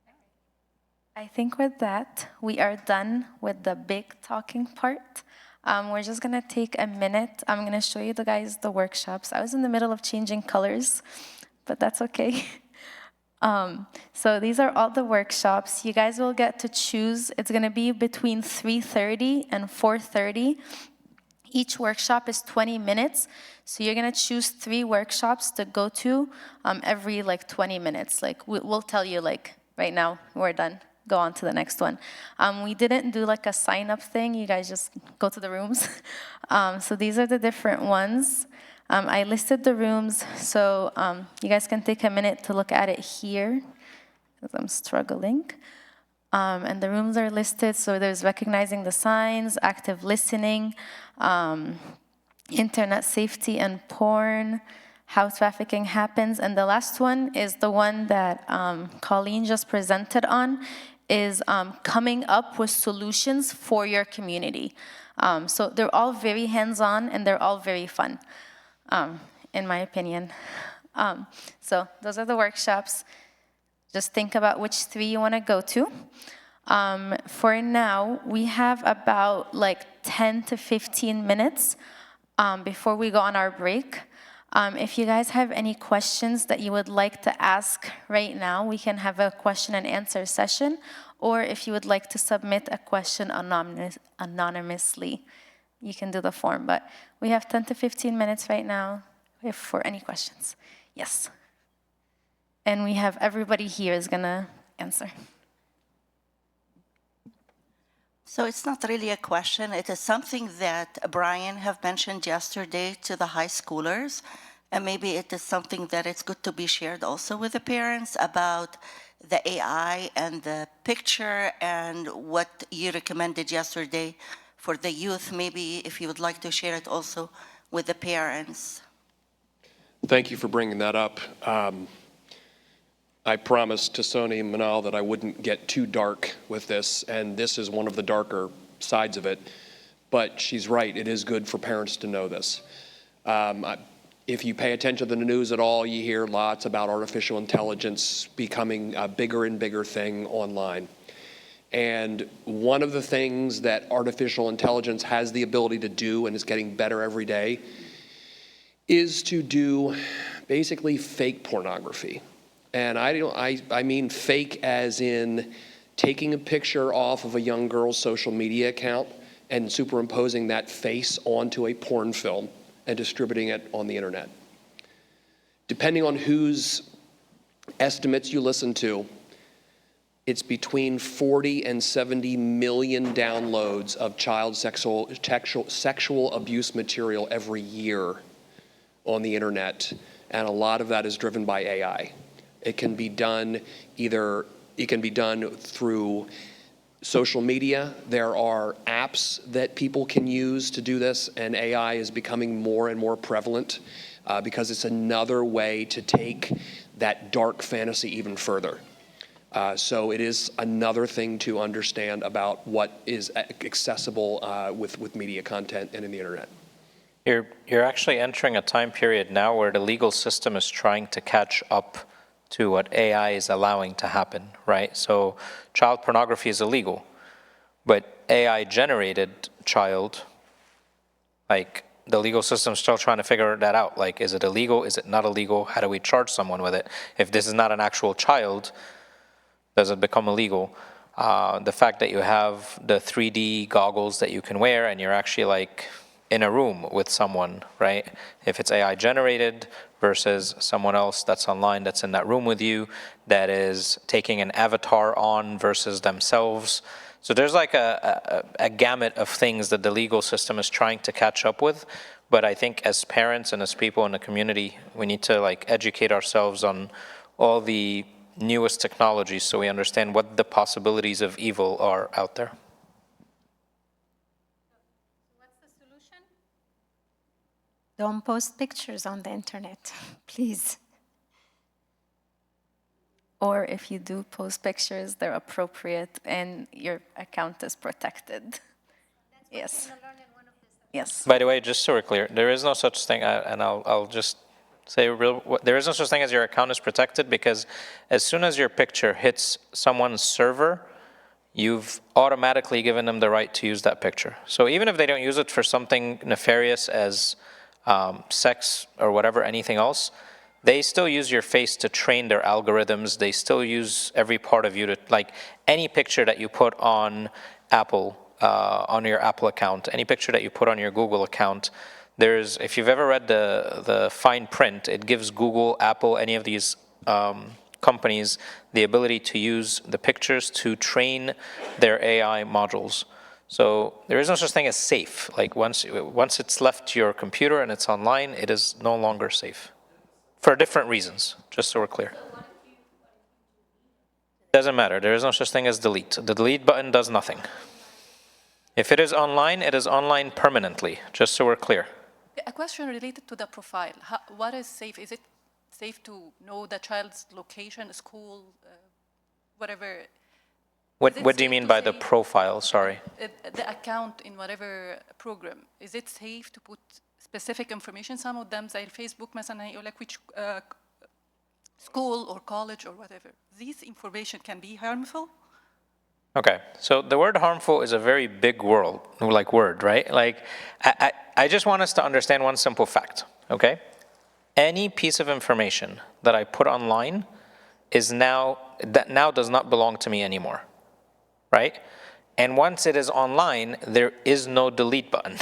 Okay, I think it's I think with that, we are done with the big talking part. We're just gonna take a minute. I'm gonna show you guys the workshops. I was in the middle of changing colors, but that's okay. So these are all the workshops. You guys will get to choose. It's gonna be between 3:30 and 4:30. Each workshop is 20 minutes. So you're gonna choose 3 workshops to go to every like 20 minutes. Like we'll tell you like right now, we're done. Go on to the next one. We didn't do like a sign-up thing. You guys just go to the rooms. So these are the different ones. I listed the rooms, so you guys can take a minute to look at it here, because I'm struggling. And the rooms are listed, so there's recognizing the signs, active listening, internet safety and porn, how trafficking happens, and the last one is the one that Colleen just presented on, is coming up with solutions for your community. So they're all very hands-on and they're all very fun, in my opinion. So those are the workshops. Just think about which 3 you want to go to. For now, we have about like 10 to 15 minutes before we go on our break. If you guys have any questions that you would like to ask right now, we can have a question and answer session, or if you would like to submit a question anonymously, you can do the form. But we have 10 to 15 minutes right now for any questions. Yes. And we have everybody here is gonna answer. So it's not really a question. It is something that Brian have mentioned yesterday to the high schoolers. And maybe it is something that it's good to be shared also with the parents about the AI and the picture and what you recommended yesterday for the youth. Maybe if you would like to share it also with the parents. Thank you for bringing that up. I promised to Sony and Manal that I wouldn't get too dark with this, and this is one of the darker sides of it. But she's right, it is good for parents to know this. If you pay attention to the news at all, you hear lots about artificial intelligence becoming a bigger and bigger thing online. And one of the things that artificial intelligence has the ability to do, and is getting better every day, is to do basically fake pornography. And I mean fake as in taking a picture off of a young girl's social media account and superimposing that face onto a porn film and distributing it on the internet. Depending on whose estimates you listen to, it's between 40 and 70 million downloads of child sexual abuse material every year on the internet, and a lot of that is driven by AI. It can be done through social media. There are apps that people can use to do this, and AI is becoming more and more prevalent because it's another way to take that dark fantasy even further. So it is another thing to understand about what is accessible with media content and in the internet. You're actually entering a time period now where the legal system is trying to catch up to what AI is allowing to happen, right? So child pornography is illegal, but AI-generated child, like the legal system's still trying to figure that out. Like, is it illegal? Is it not illegal? How do we charge someone with it? If this is not an actual child, does it become illegal? The fact that you have the 3D goggles that you can wear and you're actually like in a room with someone, right? If it's AI generated versus someone else that's online that's in that room with you, that is taking an avatar on versus themselves. So there's like a gamut of things that the legal system is trying to catch up with. But I think as parents and as people in the community, we need to like educate ourselves on all the newest technologies so we understand what the possibilities of evil are out there. Don't post pictures on the internet, please. Or if you do post pictures, they're appropriate and your account is protected. Yes. Yes. By the way, just so we're clear, there is no such thing, and I'll just say there is no such thing as your account is protected, because as soon as your picture hits someone's server, you've automatically given them the right to use that picture. So even if they don't use it for something nefarious as sex or whatever, anything else, they still use your face to train their algorithms. They still use every part of you to, like, any picture that you put on Apple, on your Apple account, any picture that you put on your Google account, there's, if you've ever read the fine print, it gives Google, Apple, any of these companies the ability to use the pictures to train their AI modules. So there is no such thing as safe. Like once it's left your computer and it's online, it is no longer safe. For different reasons, just so we're clear. Doesn't matter. There is no such thing as delete. The delete button does nothing. If it is online permanently, just so we're clear. A question related to the profile. What is safe? Is it safe to know the child's location, school, whatever? What do you mean by the profile? Sorry. The account in whatever program. Is it safe to put specific information? Some of them, like Facebook, مثلا هيقول لك which school or college or whatever. This information can be harmful. Okay, so the word harmful is a very big word, right? Like, I just want us to understand one simple fact, okay? Any piece of information that I put online is now does not belong to me anymore, right? And once it is online, there is no delete button.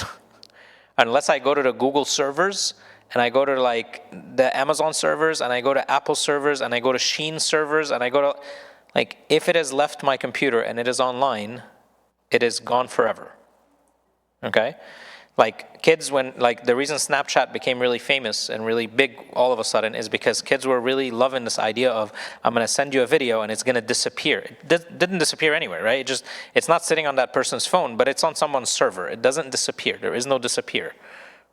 Unless I go to the Google servers, and I go to like the Amazon servers, and I go to Apple servers, and I go to Shein servers, and I go to, like, if it has left my computer and it is online, it is gone forever, okay? Like kids, when, like the reason Snapchat became really famous and really big all of a sudden is because kids were really loving this idea of, I'm gonna send you a video and it's gonna disappear. It didn't disappear anywhere, right? It's not sitting on that person's phone, but it's on someone's server. It doesn't disappear. There is no disappear,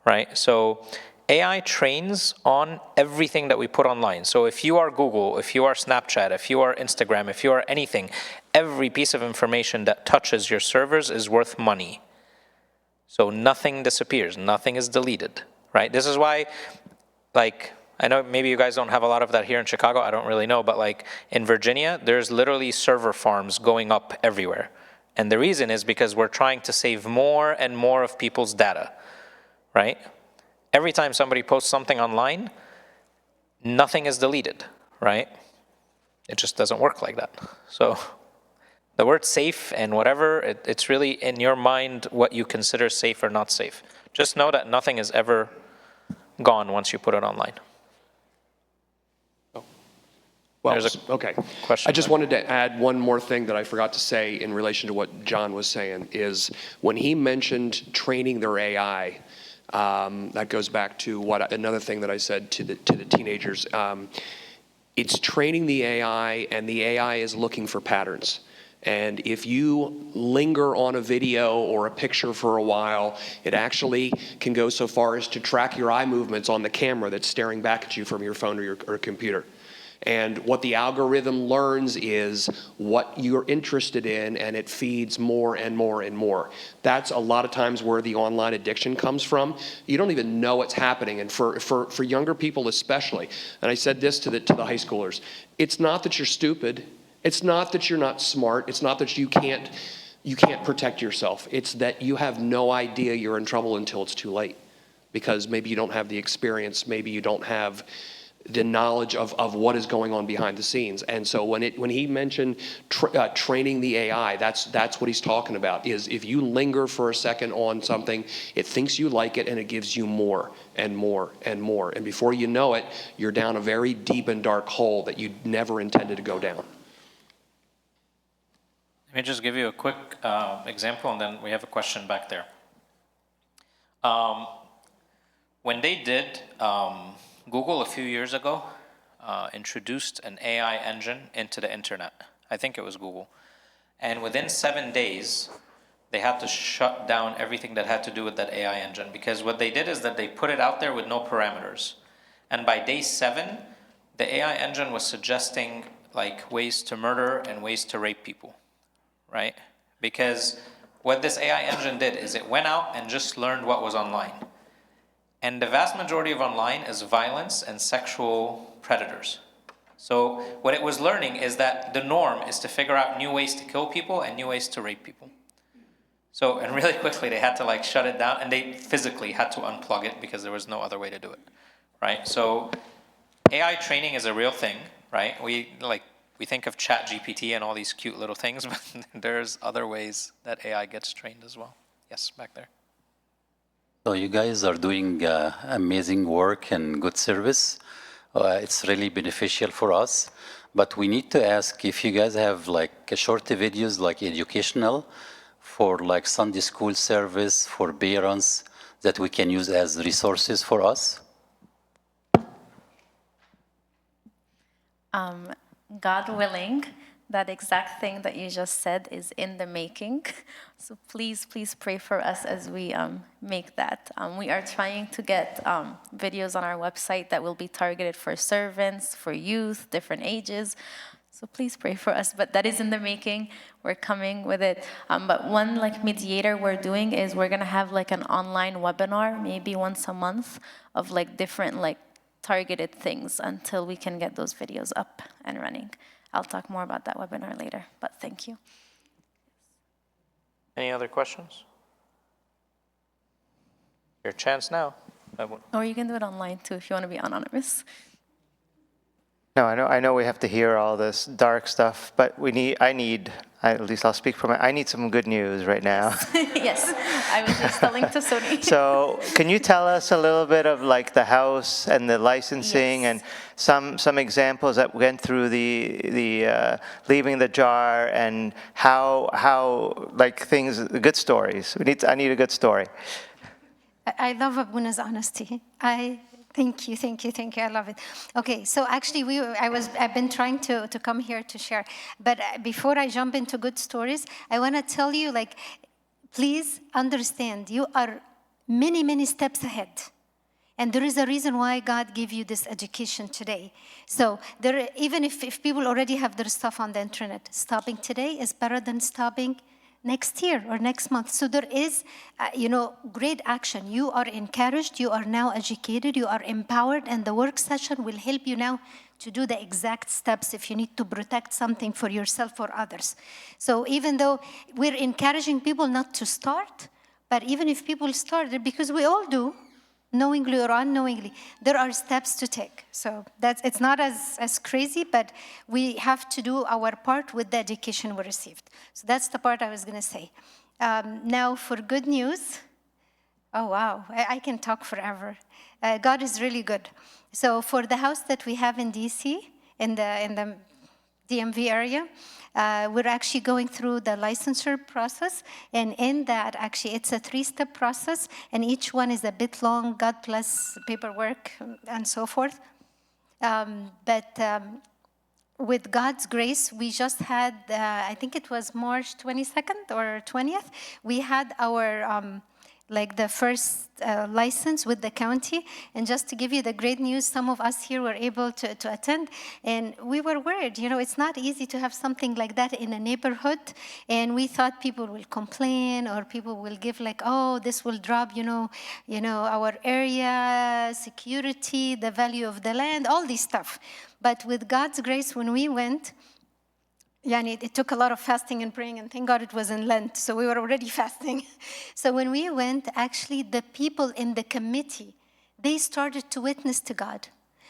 right? So AI trains on everything that we put online. So if you are Google, if you are Snapchat, if you are Instagram, if you are anything, every piece of information that touches your servers is worth money. So nothing disappears, nothing is deleted, right? This is why, like, I know maybe you guys don't have a lot of that here in Chicago, I don't really know, but like in Virginia, there's literally server farms going up everywhere. And the reason is because we're trying to save more and more of people's data, right? Every time somebody posts something online, nothing is deleted, right? It just doesn't work like that. So the word safe and whatever, it's really in your mind what you consider safe or not safe. Just know that nothing is ever gone once you put it online. Well, okay. Question I just wanted to add one more thing that I forgot to say in relation to what John was saying, is when he mentioned training their AI, that goes back to what another thing that I said to the teenagers. It's training the AI, and the AI is looking for patterns. And if you linger on a video or a picture for a while, it actually can go so far as to track your eye movements on the camera that's staring back at you from your phone or your computer. And what the algorithm learns is what you're interested in, and it feeds more and more and more. That's a lot of times where the online addiction comes from. You don't even know what's happening. And for younger people especially, and I said this to the high schoolers, it's not that you're stupid. It's not that you're not smart. It's not that you can't protect yourself. It's that you have no idea you're in trouble until it's too late, because maybe you don't have the experience, maybe you don't have the knowledge of what is going on behind the scenes. And so when he mentioned training the AI, that's what he's talking about, is if you linger for a second on something, it thinks you like it and it gives you more and more and more. And before you know it, you're down a very deep and dark hole that you never intended to go down. Let me just give you a quick example, and then we have a question back there. When they did, Google a few years ago introduced an AI engine into the internet. I think it was Google. And within 7 days, they had to shut down everything that had to do with that AI engine, because what they did is that they put it out there with no parameters. And by day 7, the AI engine was suggesting like ways to murder and ways to rape people. Right? Because what this AI engine did is it went out and just learned what was online. And the vast majority of online is violence and sexual predators, So what it was learning is that the norm is to figure out new ways to kill people and new ways to rape people. So, and really quickly they had to like shut it down, and they physically had to unplug it because there was no other way to do it, right? So AI training is a real thing, right? We think of ChatGPT and all these cute little things, but there's other ways that AI gets trained as well. Yes, back there. So you guys are doing amazing work and good service. It's really beneficial for us. But we need to ask if you guys have like short videos, like educational, for like Sunday school service for parents that we can use as resources for us. God willing, that exact thing that you just said is in the making. So please pray for us as we make that. We are trying to get videos on our website that will be targeted for servants, for youth, different ages. So please pray for us, but that is in the making. We're coming with it. But one like mediator we're doing is we're gonna have like an online webinar, maybe once a month, of like different like targeted things until we can get those videos up and running. I'll talk more about that webinar later, but thank you. Any other questions? Your chance now. Or you can do it online too if you want to be anonymous. No, I know we have to hear all this dark stuff, but at least I'll speak for I need some good news right now. Yes, I was just telling to Sony. So can you tell us a little bit of like the house and the licensing and some examples that went through the leaving the jar and how like things, good stories. I need a good story. I love Abuna's honesty. Thank you. I love it. Okay, so actually, I've been trying to come here to share, but before I jump into good stories, I want to tell you, like, please understand, you are many steps ahead, and there is a reason why God gave you this education today. So even if people already have their stuff on the internet, stopping today is better than stopping next year or next month. So there is, great action. You are encouraged, you are now educated, you are empowered, and the work session will help you now to do the exact steps if you need to protect something for yourself or others. So even though we're encouraging people not to start, but even if people start, because we all do, knowingly or unknowingly, there are steps to take. So it's not as crazy, but we have to do our part with the education we received. So that's the part I was going to say. Now for good news. Oh, wow, I can talk forever. God is really good. So for the house that we have in DC, in the DMV area, we're actually going through the licensure process, and in that, actually, it's a 3-step process, and each one is a bit long, God bless paperwork, and so forth. But with God's grace, we just had, I think it was March 22nd or 20th, we had our the first license with the county. And just to give you the great news, some of us here were able to attend, and we were worried. It's not easy to have something like that in a neighborhood, and we thought people will complain or people will give like, oh, this will drop, our area, security, the value of the land, all this stuff. But with God's grace, when we went, it took a lot of fasting and praying, and thank God it was in Lent, so we were already fasting. So when we went, actually, the people in the committee, they started to witness to God.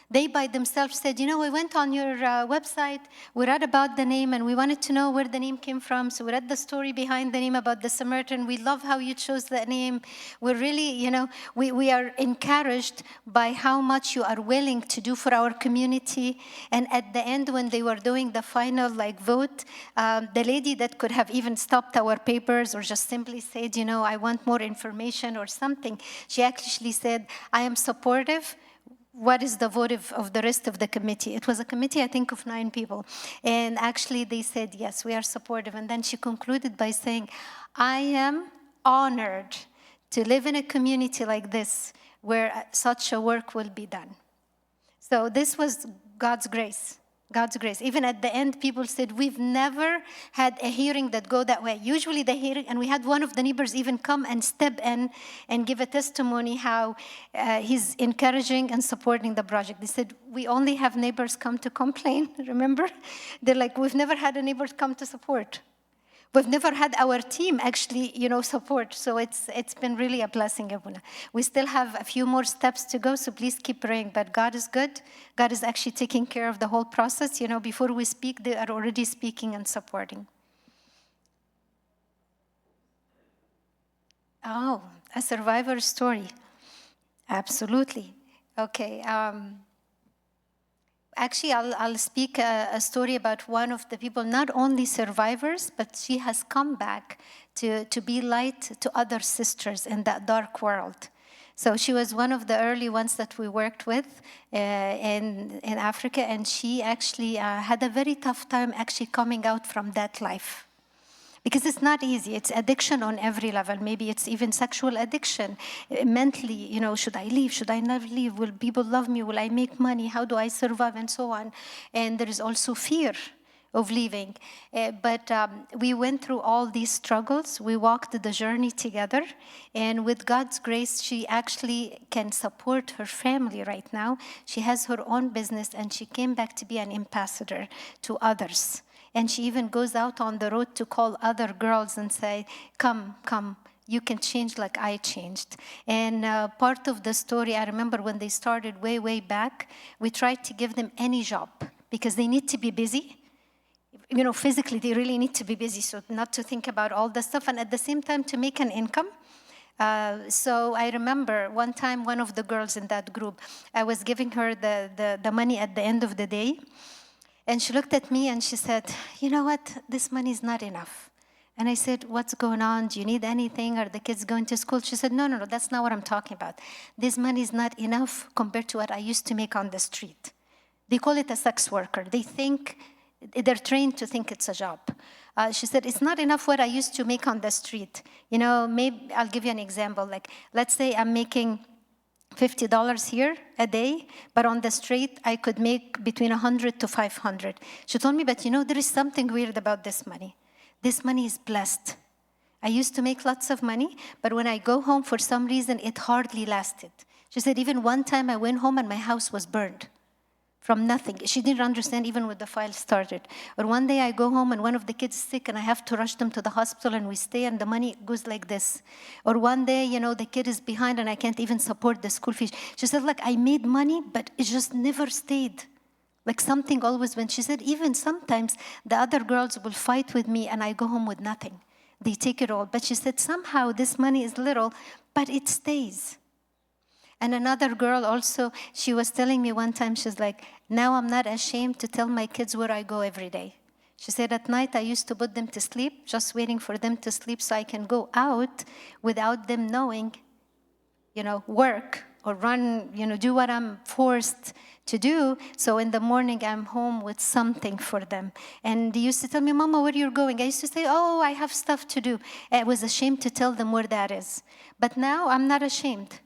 They by themselves said, we went on your website, we read about the name, and we wanted to know where the name came from. So we read the story behind the name about the Samaritan. We love how you chose that name. We're really, we are encouraged by how much you are willing to do for our community. And at the end, when they were doing the final vote, the lady that could have even stopped our papers or just simply said, I want more information or something, she actually said, I am supportive. What is the vote of the rest of the committee? It was a committee, I think, of 9 people. And actually, they said, yes, we are supportive. And then she concluded by saying, I am honored to live in a community like this where such a work will be done. So this was God's grace. God's grace. Even at the end, people said, we've never had a hearing that go that way. Usually the hearing, and we had one of the neighbors even come and step in and give a testimony how he's encouraging and supporting the project. They said, we only have neighbors come to complain, remember? They're like, we've never had a neighbor come to support. We've never had our team actually, support. So it's been really a blessing, Abuna. We still have a few more steps to go, so please keep praying. But God is good. God is actually taking care of the whole process. Before we speak, they are already speaking and supporting. Oh, a survivor story. Absolutely. Okay. Actually, I'll speak a story about one of the people, not only survivors, but she has come back to be light to other sisters in that dark world. So she was one of the early ones that we worked with in Africa, and she actually had a very tough time actually coming out from that life. Because it's not easy. It's addiction on every level. Maybe it's even sexual addiction. Mentally, should I leave? Should I not leave? Will people love me? Will I make money? How do I survive? And so on. And there is also fear of leaving. But we went through all these struggles. We walked the journey together. And with God's grace, she actually can support her family right now. She has her own business, and she came back to be an ambassador to others. And she even goes out on the road to call other girls and say, come, you can change like I changed. And part of the story, I remember when they started way back, we tried to give them any job because they need to be busy. Physically, they really need to be busy, so not to think about all the stuff, and at the same time to make an income. So I remember one time, one of the girls in that group, I was giving her the money at the end of the day. And she looked at me and she said, you know what, this money is not enough. And I said, what's going on? Do you need anything? Are the kids going to school? She said, no, that's not what I'm talking about. This money is not enough compared to what I used to make on the street. They call it a sex worker. They're trained to think it's a job. She said, it's not enough what I used to make on the street. Maybe I'll give you an example. Like, let's say I'm making $50 here a day, but on the street, I could make between 100 to 500. She told me, but there is something weird about this money. This money is blessed. I used to make lots of money, but when I go home, for some reason, it hardly lasted. She said, even one time I went home and my house was burned from nothing. She didn't understand even when the file started. Or one day I go home and one of the kids is sick and I have to rush them to the hospital and we stay and the money goes like this. Or one day, the kid is behind and I can't even support the school fees. She said, I made money, but it just never stayed. Like something always went. She said, even sometimes the other girls will fight with me and I go home with nothing. They take it all. But she said, somehow this money is little, but it stays. And another girl also, she was telling me one time, she's like, now I'm not ashamed to tell my kids where I go every day. She said, at night I used to put them to sleep, just waiting for them to sleep so I can go out without them knowing, work or run, do what I'm forced to do. So in the morning I'm home with something for them. And they used to tell me, Mama, where you're going? I used to say, oh, I have stuff to do. I was ashamed to tell them where that is. But now I'm not ashamed.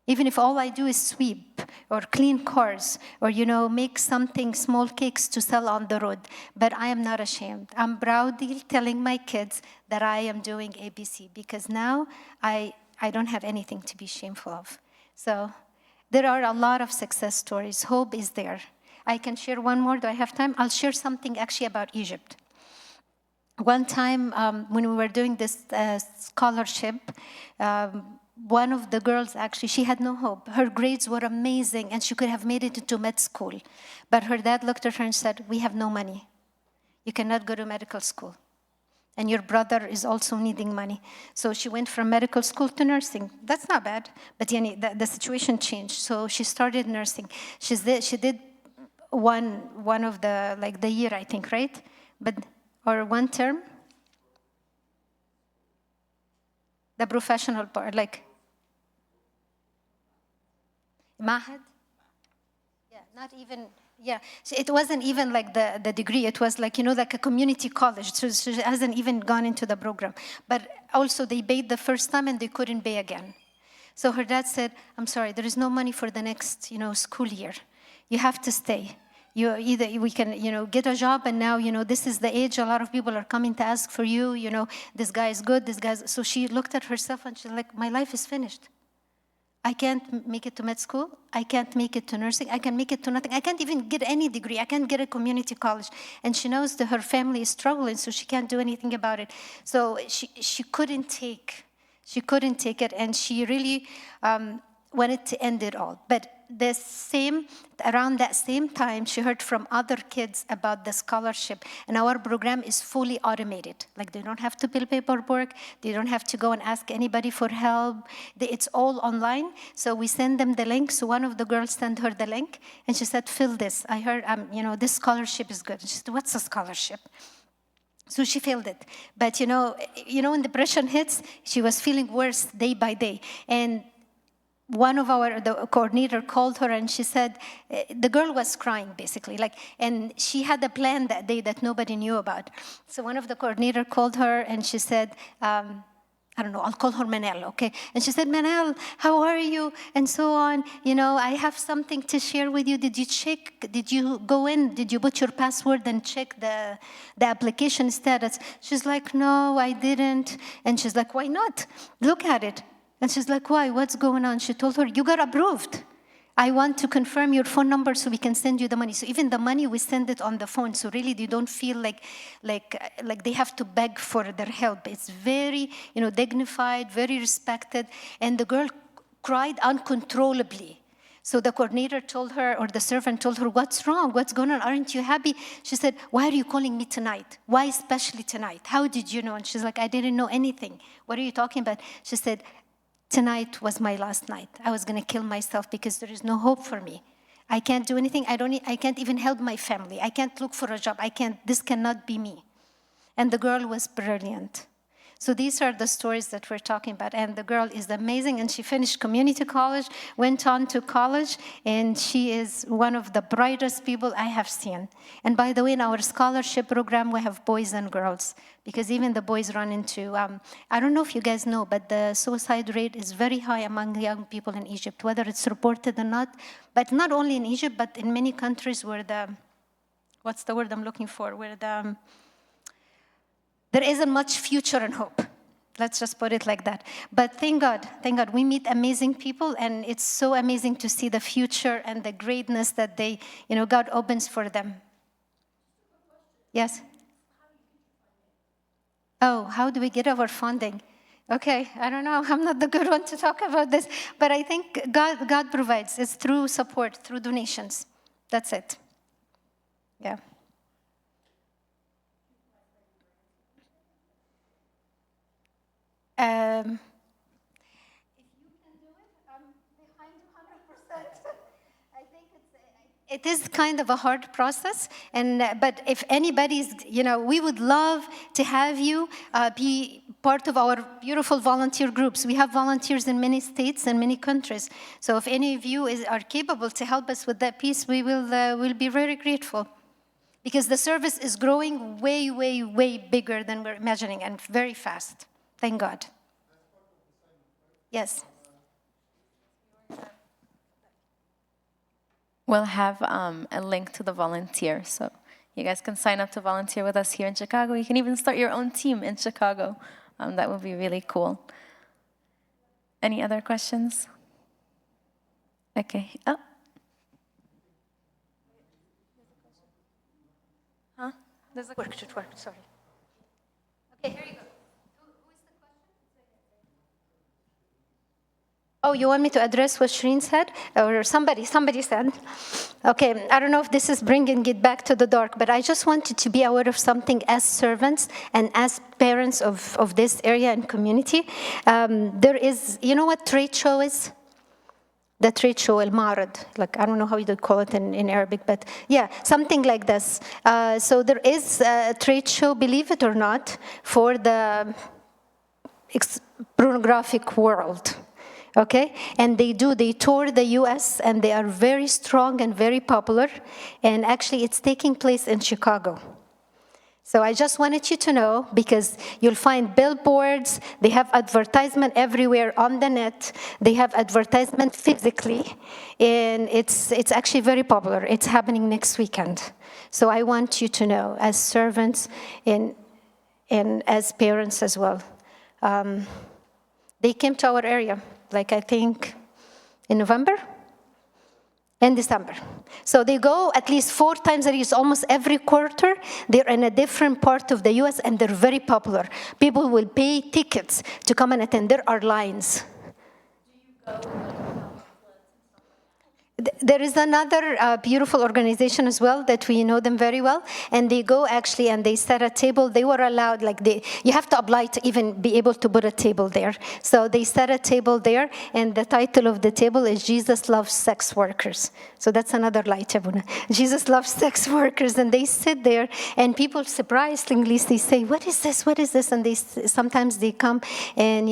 Even if all I do is sweep or clean cars or, make something, small cakes to sell on the road. But I am not ashamed. I'm proudly telling my kids that I am doing ABC because now I don't have anything to be shameful of. So there are a lot of success stories. Hope is there. I can share one more. Do I have time? I'll share something actually about Egypt. One time when we were doing this scholarship, one of the girls, actually, she had no hope. Her grades were amazing, and she could have made it into med school. But her dad looked at her and said, we have no money. You cannot go to medical school. And your brother is also needing money. So she went from medical school to nursing. That's not bad, but the situation changed. So she started nursing. She did one of the year, I think, right? Or one term. The professional part, Mahad? Yeah, not even, yeah. So it wasn't even like the degree. It was like a community college. So she hasn't even gone into the program. But also they paid the first time and they couldn't pay again. So her dad said, I'm sorry, there is no money for the next, school year. You have to stay. We can, get a job, and now, this is the age a lot of people are coming to ask for you, this guy is good, so she looked at herself and she's like, my life is finished. I can't make it to med school. I can't make it to nursing. I can make it to nothing. I can't even get any degree. I can't get a community college. And she knows that her family is struggling, so she can't do anything about it. So she couldn't take it, and she really wanted to end it all. But around that same time, she heard from other kids about the scholarship. And our program is fully automated. Like, they don't have to fill paperwork. They don't have to go and ask anybody for help. It's all online. So we send them the link. So one of the girls sent her the link, and she said, fill this. I heard, this scholarship is good. And she said, what's a scholarship? So she filled it. But, when depression hits, she was feeling worse day by day. And one of the coordinator called her, and she said, the girl was crying basically, and she had a plan that day that nobody knew about. So one of the coordinator called her, and she said, I don't know, I'll call her Manal, okay? And she said, Manal, how are you? And so on. I have something to share with you. Did you go in? Did you put your password and check the application status? She's like, no, I didn't. And she's like, why not? Look at it. And she's like, why? What's going on? She told her, you got approved. I want to confirm your phone number so we can send you the money. So even the money, we send it on the phone. So really, they don't feel like they have to beg for their help. It's very, dignified, very respected. And the girl cried uncontrollably. So the coordinator told her, or the servant told her, what's wrong? What's going on? Aren't you happy? She said, why are you calling me tonight? Why especially tonight? How did you know? And she's like, I didn't know anything. What are you talking about? She said, tonight was my last night. I was going to kill myself because there is no hope for me. I can't do anything. I can't even help my family. I can't look for a job. This cannot be me. And the girl was brilliant. So these are the stories that we're talking about. And the girl is amazing. And she finished community college, went on to college, and she is one of the brightest people I have seen. And by the way, in our scholarship program, we have boys and girls, because even the boys run into, I don't know if you guys know, but the suicide rate is very high among young people in Egypt, whether it's reported or not. But not only in Egypt, but in many countries where what's the word I'm looking for? Where there isn't much future and hope. Let's just put it like that. But thank God, we meet amazing people, and it's so amazing to see the future and the greatness that God opens for them. Yes? Oh, how do we get our funding? Okay, I don't know. I'm not the good one to talk about this, but I think God provides. It's through support, through donations. That's it. Yeah. If you can do it, I'm behind 100%. I think it is kind of a hard process, but if anybody's, we would love to have you be part of our beautiful volunteer groups. We have volunteers in many states and many countries. So if any of you are capable to help us with that piece, we'll be very grateful. Because the service is growing way, way, way bigger than we're imagining, and very fast. Thank God. Yes. We'll have a link to the volunteer, so you guys can sign up to volunteer with us here in Chicago. You can even start your own team in Chicago. That would be really cool. Any other questions? Okay. Oh. Huh? There's a question. Sorry. Okay, here you go. Oh, you want me to address what Shireen said? Or somebody said? Okay, I don't know if this is bringing it back to the dark, but I just wanted to be aware of something as servants and as parents of this area and community. There is, you know what trade show is? The trade show, al-Ma'rad, I don't know how you call it in Arabic, but yeah, something like this. So there is a trade show, believe it or not, for the pornographic world. Okay, and they tour the US, and they are very strong and very popular, and actually it's taking place in Chicago. So I just wanted you to know, because you'll find billboards, they have advertisement everywhere on the net, they have advertisement physically, and it's actually very popular. It's happening next weekend. So I want you to know, as servants and as parents as well. They came to our area, like I think in November and December. So they go at least 4 times a year, almost every quarter. They're in a different part of the US and they're very popular. People will pay tickets to come and attend. There are lines. There is another beautiful organization as well that we know them very well, and they go actually and they set a table. They were allowed, you have to apply to even be able to put a table there. So they set a table there, and the title of the table is Jesus Loves Sex Workers. So that's another light, Abuna. Jesus loves sex workers, and they sit there, and people surprisingly, they say, what is this, what is this? And sometimes they come and,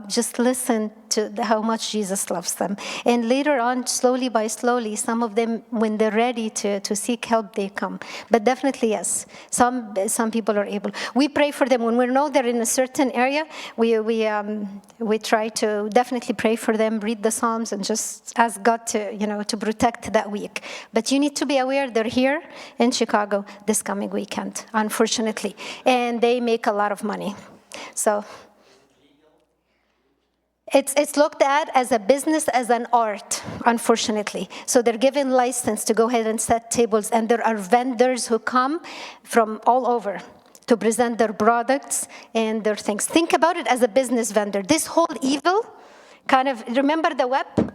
just listen to how much Jesus loves them. And later on, slowly by slowly, some of them, when they're ready to seek help, they come. But definitely, yes, some people are able. We pray for them. When we know they're in a certain area, we try to definitely pray for them, read the Psalms, and just ask God to protect that week. But you need to be aware they're here in Chicago this coming weekend, unfortunately. And they make a lot of money. So it's looked at as a business, as an art, unfortunately. So they're given license to go ahead and set tables, and there are vendors who come from all over to present their products and their things. Think about it as a business vendor. This whole evil remember the web?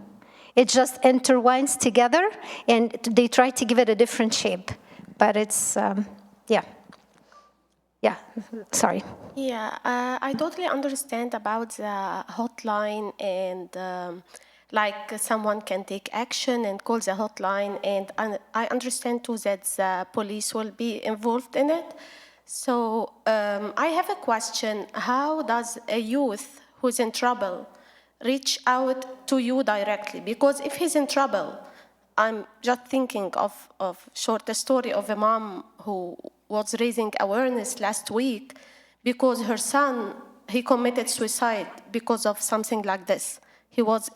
It just intertwines together, and they try to give it a different shape. But it's, sorry. Yeah, I totally understand about the hotline, and someone can take action and call the hotline, and I understand too that the police will be involved in it. So I have a question. How does a youth who's in trouble reach out to you directly? Because if he's in trouble, I'm just thinking of short story of a mom who was raising awareness last week because her son, he committed suicide because of something like this. He was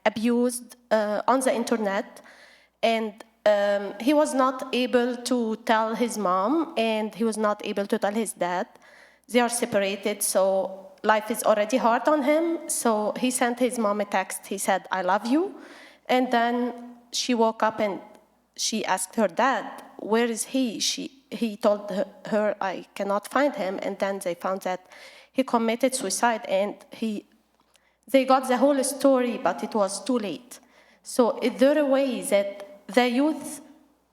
abused on the internet, and he was not able to tell his mom, and he was not able to tell his dad. They are separated, so life is already hard on him. So he sent his mom a text. He said, I love you. And then she woke up and she asked her dad, where is he? He told her, I cannot find him. And then they found that he committed suicide, and they got the whole story, but it was too late. So is there a way that the youth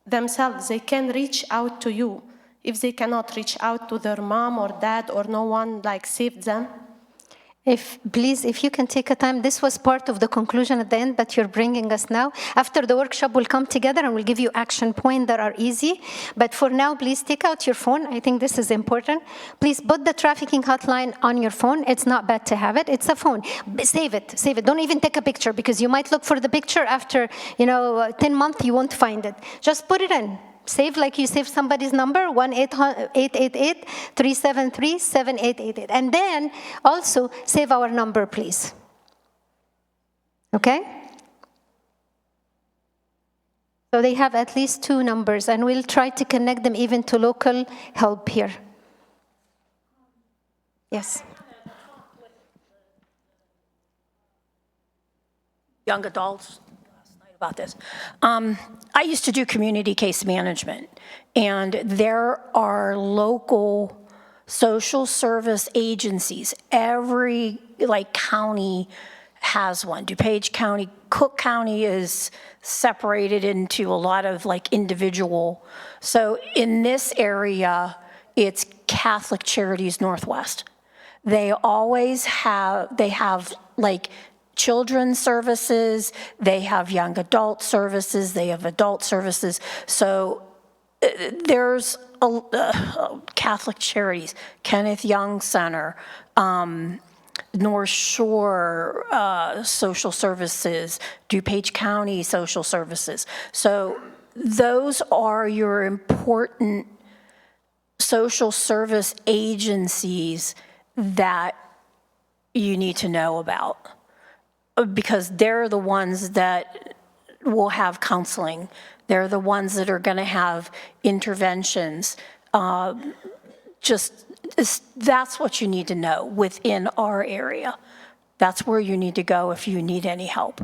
themselves, they can reach out to you if they cannot reach out to their mom or dad, or no one saved them? Please, if you can take a time, this was part of the conclusion at the end, but you're bringing us now. After the workshop, we'll come together and we'll give you action points that are easy. But for now, please take out your phone. I think this is important. Please put the trafficking hotline on your phone. It's not bad to have it. It's a phone. Save it. Save it. Don't even take a picture, because you might look for the picture after 10 months, you won't find it. Just put it in. Save like you save somebody's number, 1-888-373-7888. And then also save our number, please. Okay? So they have at least 2 numbers, and we'll try to connect them even to local help here. Yes. Young adults. About this. I used to do community case management, and there are local social service agencies. Every county has one. DuPage County, Cook County is separated into a lot of individual. So in this area, it's Catholic Charities Northwest. They always have, children's services, they have young adult services, they have adult services. So there's Catholic Charities, Kenneth Young Center, North Shore Social Services, DuPage County Social Services. So those are your important social service agencies that you need to know about, because they're the ones that will have counseling. They're the ones that are going to have interventions. That's what you need to know within our area. That's where you need to go if you need any help.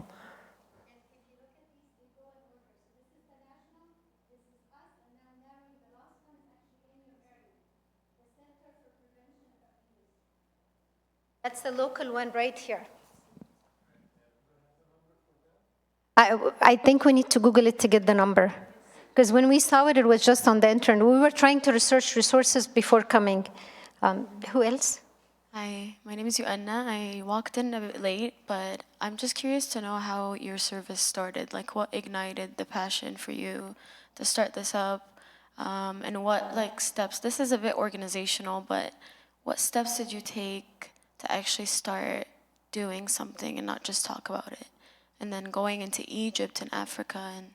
That's the local one right here. I think we need to Google it to get the number. Because when we saw it, it was just on the internet. We were trying to research resources before coming. Who else? Hi, my name is Yuanna. I walked in a bit late, but I'm just curious to know how your service started. Like, what ignited the passion for you to start this up, and what steps? This is a bit organizational, but what steps did you take to actually start doing something and not just talk about it? And then going into Egypt and Africa and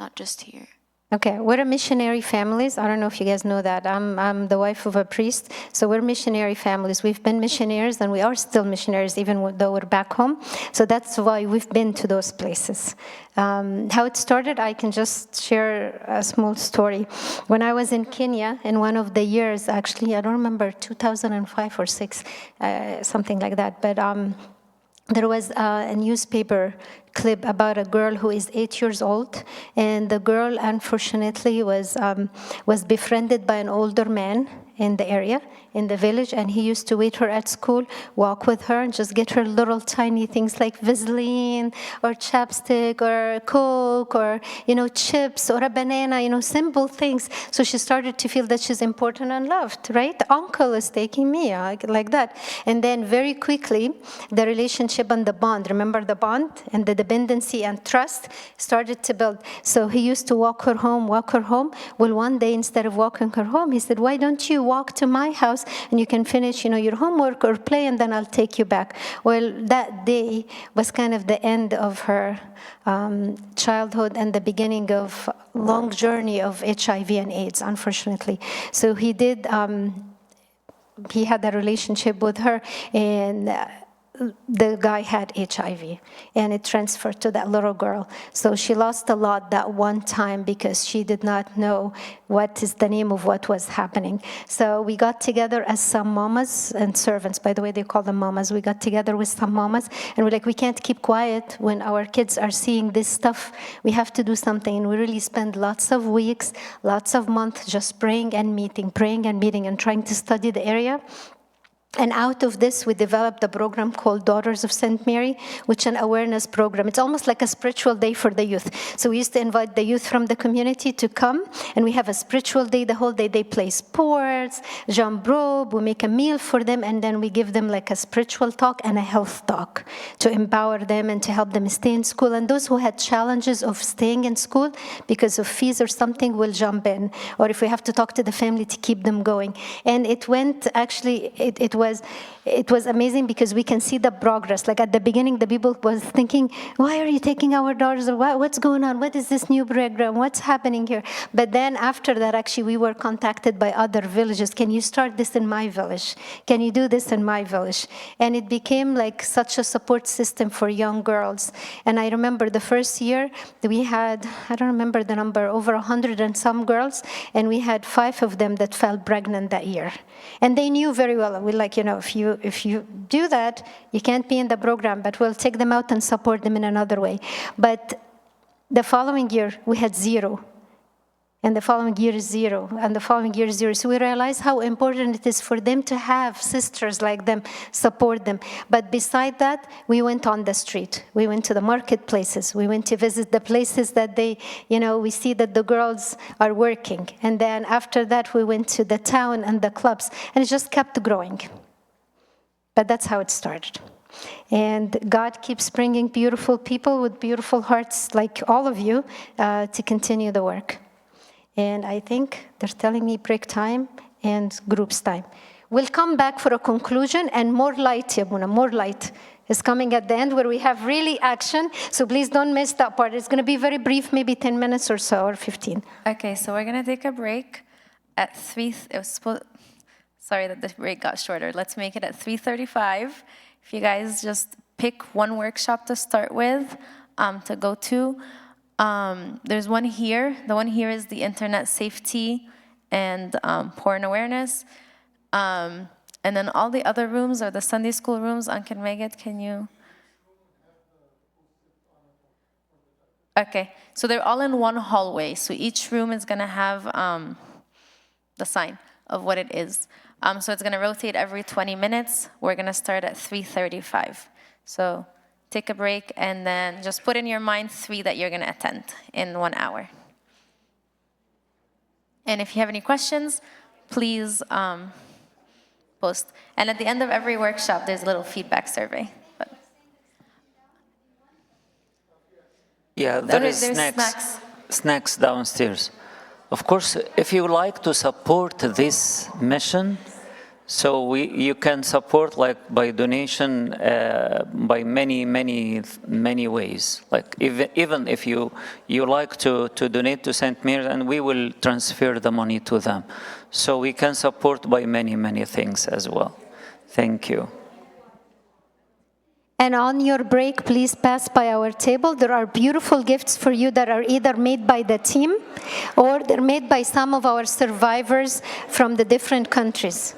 not just here. Okay, we're a missionary families. I don't know if you guys know that. I'm the wife of a priest, so we're missionary families. We've been missionaries, and we are still missionaries, even though we're back home. So that's why we've been to those places. How it started, I can just share a small story. When I was in Kenya, in one of the years, actually, I don't remember, 2005 or 6, something like that, but there was a newspaper clip about a girl who is 8 years old, and the girl unfortunately was befriended by an older man in the area, in the village, and he used to wait her at school, walk with her, and just get her little tiny things like Vaseline or chapstick or Coke or, chips or a banana, simple things. So she started to feel that she's important and loved, right? Uncle is taking me, like that. And then very quickly, the relationship and the bond, remember the bond and the dependency and trust started to build. So he used to walk her home. Well, one day, instead of walking her home, he said, why don't you walk to my house and you can finish, your homework or play, and then I'll take you back. Well, that day was kind of the end of her childhood and the beginning of a long journey of HIV and AIDS, unfortunately. So he had a relationship with her, and the guy had HIV, and it transferred to that little girl. So she lost a lot that one time because she did not know what is the name of what was happening. So we got together as some mamas and servants. By the way, they call them mamas. We got together with some mamas, and we're like, we can't keep quiet when our kids are seeing this stuff. We have to do something. And we really spend lots of weeks, lots of months just praying and meeting, and trying to study the area. And out of this, we developed a program called Daughters of St. Mary, which is an awareness program. It's almost like a spiritual day for the youth. So we used to invite the youth from the community to come, and we have a spiritual day the whole day. They play sports, jump rope, we make a meal for them, and then we give them like a spiritual talk and a health talk to empower them and to help them stay in school. And those who had challenges of staying in school because of fees or something will jump in, or if we have to talk to the family to keep them going. And it went, actually, it was amazing because we can see the progress. Like at the beginning, the people was thinking, why are you taking our daughters? Or what's going on? What is this new program? What's happening here? But then after that, actually, we were contacted by other villages. Can you start this in my village? Can you do this in my village? And it became like such a support system for young girls. And I remember the first year we had, I don't remember the number, over 100 and some girls, and we had 5 of them that fell pregnant that year. And they knew very well, we're like, if you do that, you can't be in the program, but we'll take them out and support them in another way. But the following year, we had 0. And the following year is 0. And the following year is 0. So we realized how important it is for them to have sisters like them, support them. But beside that, we went on the street. We went to the marketplaces. We went to visit the places that we see that the girls are working. And then after that, we went to the town and the clubs. And it just kept growing. But that's how it started. And God keeps bringing beautiful people with beautiful hearts like all of you to continue the work. And I think they're telling me break time and groups time. We'll come back for a conclusion and more light, Yabuna, more light is coming at the end where we have really action. So please don't miss that part. It's going to be very brief, maybe 10 minutes or so, or 15. Okay, so we're going to take a break. at 3, it was supposed, sorry that the break got shorter. Let's make it at 3:35. If you guys just pick one workshop to start with, to go to. There's one here. The one here is the internet safety and porn awareness. And then all the other rooms are the Sunday school rooms. Uncle Megat, can you? Okay, so they're all in one hallway. So each room is gonna have the sign of what it is. So it's gonna rotate every 20 minutes. We're gonna start at 3:35. So take a break and then just put in your mind 3 that you're gonna attend in 1 hour. And if you have any questions, please post. And at the end of every workshop, there's a little feedback survey. Yeah, there's snacks downstairs. Of course, if you like to support this mission, so you can support like by donation by many ways. Like even if you like to donate to St. Mary's, and we will transfer the money to them. So we can support by many things as well. Thank you. And on your break, please pass by our table. There are beautiful gifts for you that are either made by the team or they're made by some of our survivors from the different countries.